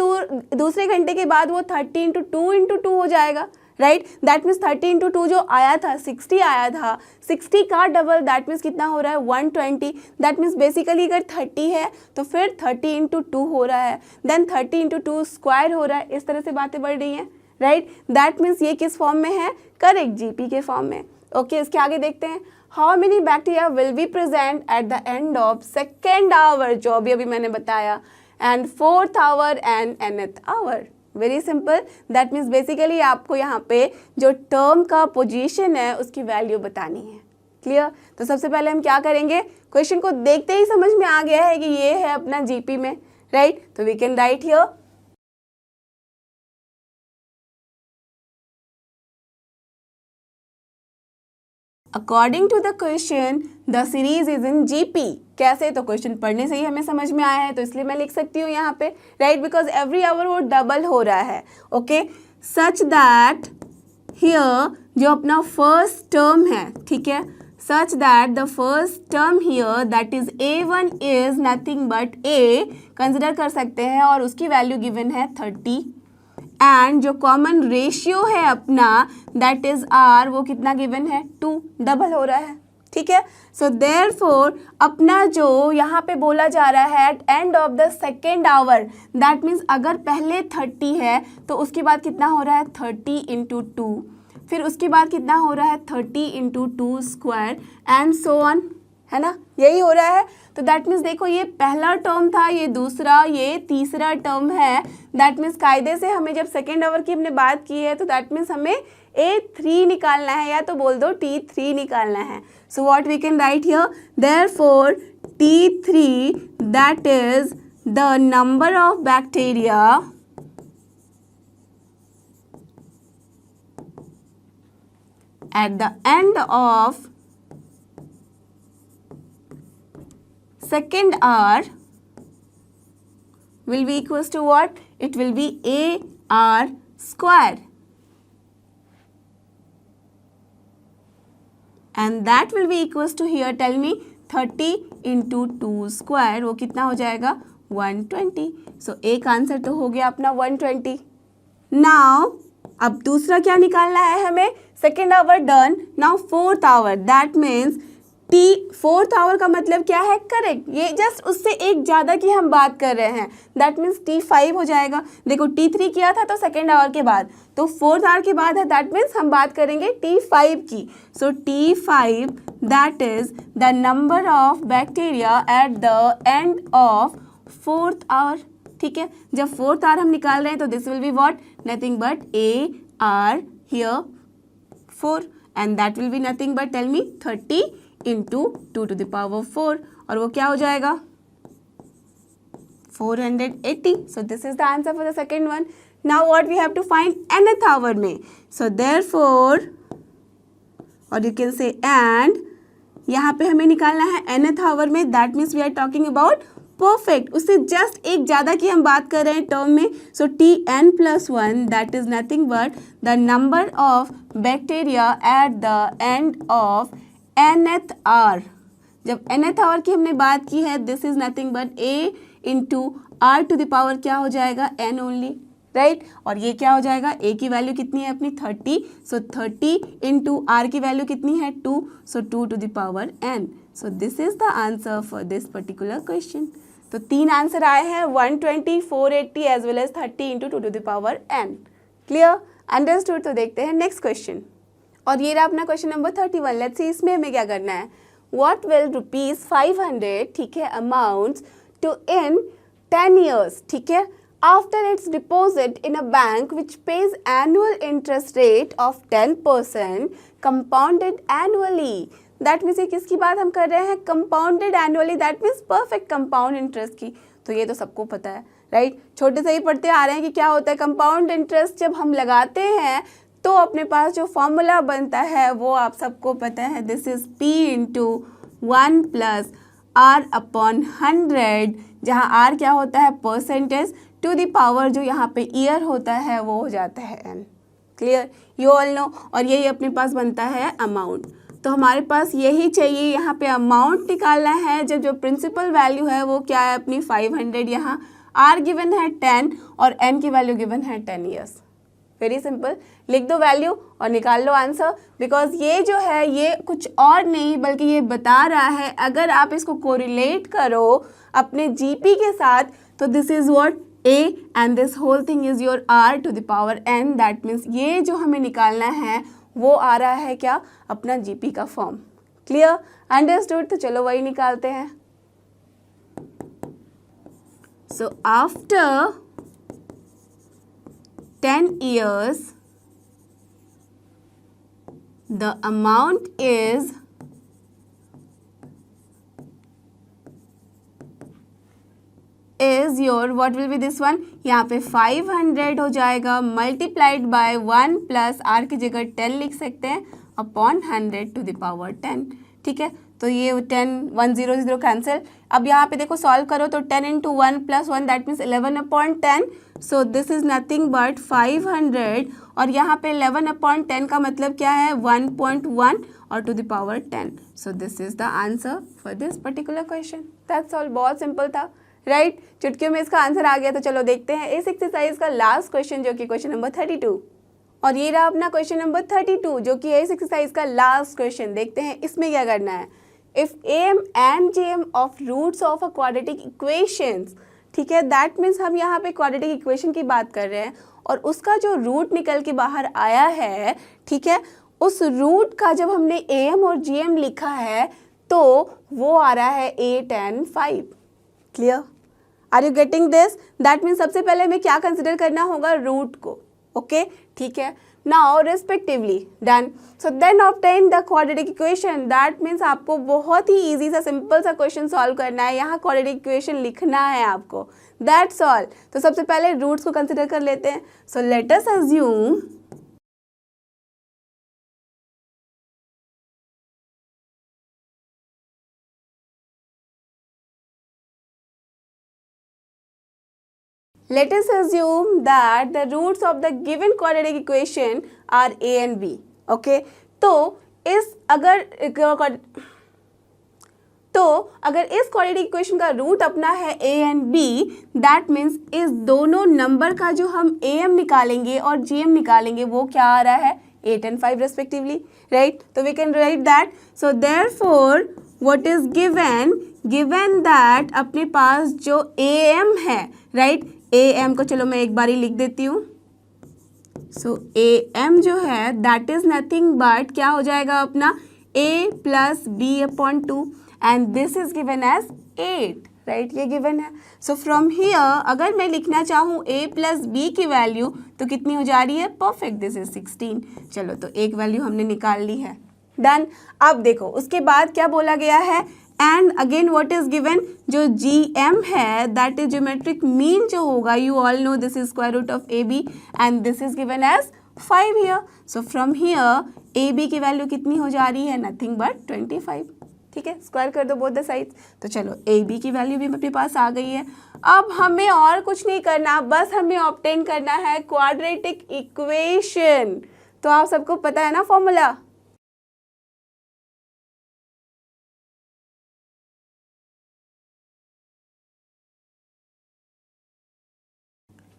दूसरे घंटे के बाद वो 30 × 2 × 2 हो जाएगा, राइट। दैट मीन्स 30 × 2 जो आया था 60 आया था, 60 का डबल दैट मीन्स कितना हो रहा है 120। दैट मीन्स बेसिकली अगर 30 है तो फिर 30 × 2 हो रहा है, देन 30 × 2 स्क्वायर हो रहा है। इस तरह से बातें बढ़ रही हैं, राइट। दैट मीन्स ये किस फॉर्म में है, करेक्ट, जीपी के फॉर्म में। ओके, इसके आगे देखते हैं। How many bacteria will be present at the end of second hour, जो अभी मैंने बताया, and 4th hour and nth hour. Very simple, that means basically आपको यहाँ पे जो टर्म का पोजीशन है उसकी वैल्यू बतानी है। क्लियर, तो सबसे पहले हम क्या करेंगे, क्वेश्चन को देखते ही समझ में आ गया है कि ये है अपना जीपी में, राइट। तो we can write here according to the question the series is in GP. कैसे, तो क्वेश्चन पढ़ने से ही हमें समझ में आया है तो इसलिए मैं लिख सकती हूँ यहाँ पे, राइट, बिकॉज एवरी आवर वो डबल हो रहा है। ओके, सच दैट हियर जो अपना फर्स्ट टर्म है, ठीक है, such that the first term here that is a1 is nothing but a, consider कर सकते हैं, और उसकी वैल्यू गिवन है 30, एंड जो कॉमन रेशियो है अपना दैट इज r, वो कितना गिवन है 2, डबल हो रहा है, ठीक है। सो देयरफॉर अपना जो यहाँ पे बोला जा रहा है at end of the second hour, that means अगर पहले 30 है तो उसके बाद कितना हो रहा है 30 × 2, फिर उसके बाद कितना हो रहा है 30 × 2 स्क्वायर एंड सो ऑन, है ना। यही हो रहा है। तो दैट मीन्स देखो ये पहला टर्म था, ये दूसरा, ये तीसरा टर्म है। दैट मीन्स कायदे से हमें जब सेकेंड आवर की हमने बात की है तो दैट मीन्स हमें A3 निकालना है, या तो बोल दो T3 निकालना है। So what we can write here, therefore T3 that is the number of bacteria at the end of second hour will be equals to what? It will be AR square, and that will be equals to here, tell me, 30 into 2 square, वो कितना हो जाएगा 120। सो एक answer तो हो गया अपना 120। Now अब दूसरा क्या निकालना है हमें, second hour done, now fourth hour, that means fourth hour का मतलब क्या है, करेक्ट, ये जस्ट उससे एक ज़्यादा की हम बात कर रहे हैं, दैट मीन्स T5 हो जाएगा। देखो T3 किया था तो सेकेंड आवर के बाद, तो फोर्थ आवर के बाद है, दैट मीन्स हम बात करेंगे T5 की। So T5 that is the number of bacteria at the end of fourth hour. ठीक है, जब फोर्थ आवर हम निकाल रहे हैं तो this will be what, nothing but AR here 4, and that will be nothing but, tell me, 30 into 2 to the power 4, और वो क्या हो जाएगा 480। So this is the answer for the second one. Now what we have to find nth hour में, so therefore, और you can say and, यहाँ पे हमें निकालना है nth hour में, that means we are talking about perfect, उससे just एक ज़्यादा की हम बात कर रहे हैं टर्म में। सो Tn plus 1 that is nothing but the number of bacteria at the end of nth hour। जब nth hour की हमने बात की है, this is nothing but A into R to the power क्या हो जाएगा n ओनली, राइट, और ये क्या हो जाएगा, A की वैल्यू कितनी है अपनी 30, सो 30 इंटू R की वैल्यू कितनी है 2, so 2 to the power n। So this is the answer for this particular question. तो तीन आंसर आए हैं, 120, 480 as well as 30 into 2 to the power n। Clear, understood. तो देखते हैं नेक्स्ट क्वेश्चन, और ये रहा अपना क्वेश्चन नंबर 31। लेट्स सी इसमें हमें क्या करना है, व्हाट विल ₹500, ठीक है, अमाउंट्स टू इन 10 years, ठीक है, after it's deposit in a bank which page annual interest rate of 10% compounded annually. That means ये किसकी बात हम कर रहे हैं, compounded annually, that means perfect compound interest की। तो ये तो सबको पता है, राइट, छोटे से ही पढ़ते आ रहे हैं कि क्या होता है कंपाउंड इंटरेस्ट। जब हम लगाते हैं तो अपने पास जो फॉर्मूला बनता है वो आप सबको पता है, this is P into 1 plus R upon 100, जहाँ R क्या होता है परसेंटेज, टू द पावर जो यहाँ पे ईयर होता है वो हो जाता है n। Clear, you all no. और यही अपने पास बनता है अमाउंट। तो हमारे पास यही चाहिए, यहाँ पे अमाउंट निकालना है जब जो प्रिंसिपल वैल्यू है वो क्या है अपनी 500, यहाँ R गिवन है 10 और n की वैल्यू गिवन है 10 years। वेरी सिंपल, लिख दो वैल्यू और निकाल लो आंसर, बिकॉज ये जो है ये कुछ और नहीं बल्कि ये बता रहा है, अगर आप इसको कोरिलेट करो अपने जीपी के साथ तो this is what A and this whole thing is your R to the power n। That means ये जो हमें निकालना है वो आ रहा है क्या, अपना जीपी का फॉर्म। Clear, understood. तो चलो वही निकालते हैं। So after 10 years, the amount is your, what will be this one, यहाँ पे 500 हो जाएगा मल्टीप्लाइड बाय 1 प्लस R की जगह 10 लिख सकते हैं अपॉन 100 टू द पावर 10। ठीक है, तो ये 10 1 0 0 कैंसिल। अब यहाँ पे देखो सॉल्व करो तो 10 into 1 plus 1 that means 11 upon 10। So this is nothing but 500, और यहाँ पे 11 अपॉन 10 का मतलब क्या है 1.1 और to the power 10। So this is the answer for this particular question. That's all, बहुत सिंपल था, राइट, चुटकियों में इसका आंसर आ गया। तो चलो देखते हैं इस एक्सरसाइज का लास्ट क्वेश्चन जो कि क्वेश्चन नंबर 32, और ये रहा अपना क्वेश्चन नंबर 32 जो कि इस एक्सरसाइज का लास्ट क्वेश्चन। देखते हैं इसमें क्या करना है। If AM and GM of roots of a quadratic equations, ठीक है, दैट मीन्स हम यहाँ पे क्वाड्रेटिक इक्वेशन की बात कर रहे हैं और उसका जो रूट निकल के बाहर आया है, ठीक है, उस रूट का जब हमने AM और GM लिखा है तो वो आ रहा है 8 and 5। Clear? Are you getting this? That means सबसे पहले हमें क्या कंसिडर करना होगा? रूट को। ओके, ठीक है। Now respectively done. So then obtain the quadratic equation. That means आपको बहुत ही इजी सा सिंपल सा क्वेश्चन सॉल्व करना है, यहाँ क्वाड्रेटिक इक्वेशन लिखना है आपको, दैट्स ऑल। तो सबसे पहले रूट्स को कंसिडर कर लेते हैं। So let us assume let us assume that the roots of the given quadratic equation are a and b। okay, तो अगर इस क्वाड्रेटिक इक्वेशन का रूट अपना है a and b, that means इस दोनों नंबर का जो हम am निकालेंगे और gm निकालेंगे वो क्या आ रहा है? 8 and 5 रेस्पेक्टिवली, राइट? तो we can write that. So therefore what is given that अपने पास जो am है, राइट? am को चलो मैं एक बार ही लिख देती हूँ। सो am जो है दैट इज नथिंग बट क्या हो जाएगा अपना? a plus b upon 2 and this is given as 8, right? ये गिवन है। सो फ्रॉम हियर अगर मैं लिखना चाहूँ a प्लस बी की वैल्यू तो कितनी हो जा रही है? Perfect, this is 16। चलो तो एक वैल्यू हमने निकाल ली है, डन। अब देखो उसके बाद क्या बोला गया है? And again what is given? जो GM है दैट इज ज्योमेट्रिक मीन जो होगा, you all know this is square root of AB and this is given as 5 here. सो फ्रॉम हियर AB की वैल्यू कितनी हो जा रही है? Nothing but 25। ठीक है, स्क्वायर कर दो बोथ द साइड्स। तो चलो AB की वैल्यू भी अपने पास आ गई है। अब हमें और कुछ नहीं करना, बस हमें ऑब्टेन करना है क्वाड्रेटिक इक्वेशन। तो आप सबको पता है ना formula?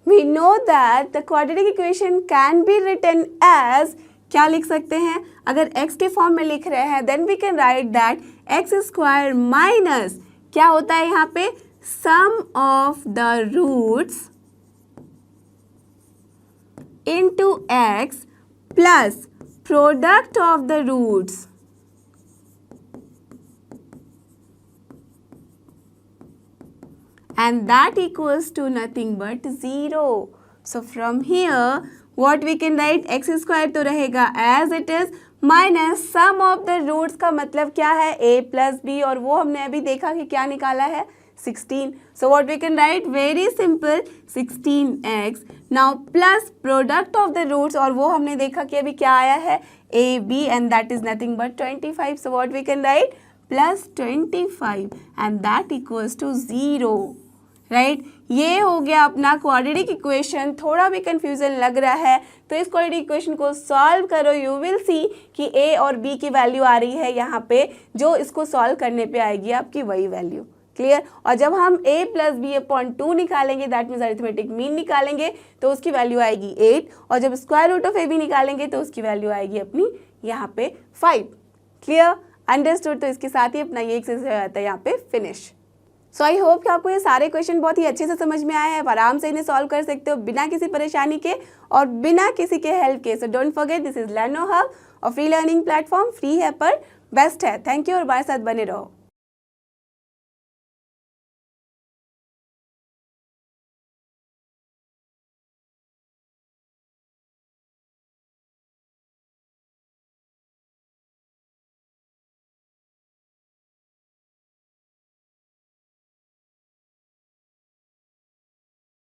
We know that the quadratic equation can be written as, क्या लिख सकते हैं? अगर x के फॉर्म में लिख रहे हैं then we can write that x square minus क्या होता है यहाँ पे? sum of the roots into x plus product of the roots and that equals to nothing but 0. So from here what we can write? x square तो रहेगा as it is minus sum of the roots का मतलब क्या है? a plus b, और वो हमने अभी देखा कि क्या निकाला है? 16. So what we can write? Very simple, 16x now plus product of the roots, और वो हमने देखा कि अभी क्या आया है? a b and that is nothing but 25. So what we can write? Plus 25 and that equals to 0. Right ये हो गया अपना क्वाड्रेटिक इक्वेशन। थोड़ा भी कंफ्यूजन लग रहा है तो इस क्वाड्रेटिक इक्वेशन को सॉल्व करो, यू विल सी कि a और b की वैल्यू आ रही है यहाँ पे, जो इसको सॉल्व करने पे आएगी आपकी वही वैल्यू। क्लियर? और जब हम a प्लस बी अपॉन 2 निकालेंगे, दैट मीन्स अरिथमेटिक मीन निकालेंगे, तो उसकी वैल्यू आएगी 8, और जब स्क्वायर रूट ऑफ ab निकालेंगे तो उसकी वैल्यू आएगी अपनी यहाँ पे 5। क्लियर? अंडरस्टूड? तो इसके साथ ही अपना ये एक्सरसाइज हो जाता है यहाँ पे फिनिश। सो आई होप कि आपको ये सारे क्वेश्चन बहुत ही अच्छे से समझ में आए हैं, आराम से इन्हें सॉल्व कर सकते हो बिना किसी परेशानी के और बिना किसी के हेल्प के। So don't forget this is लर्नो hub और फ्री लर्निंग प्लेटफॉर्म, फ्री है पर बेस्ट है। थैंक यू और हमारे साथ बने रहो।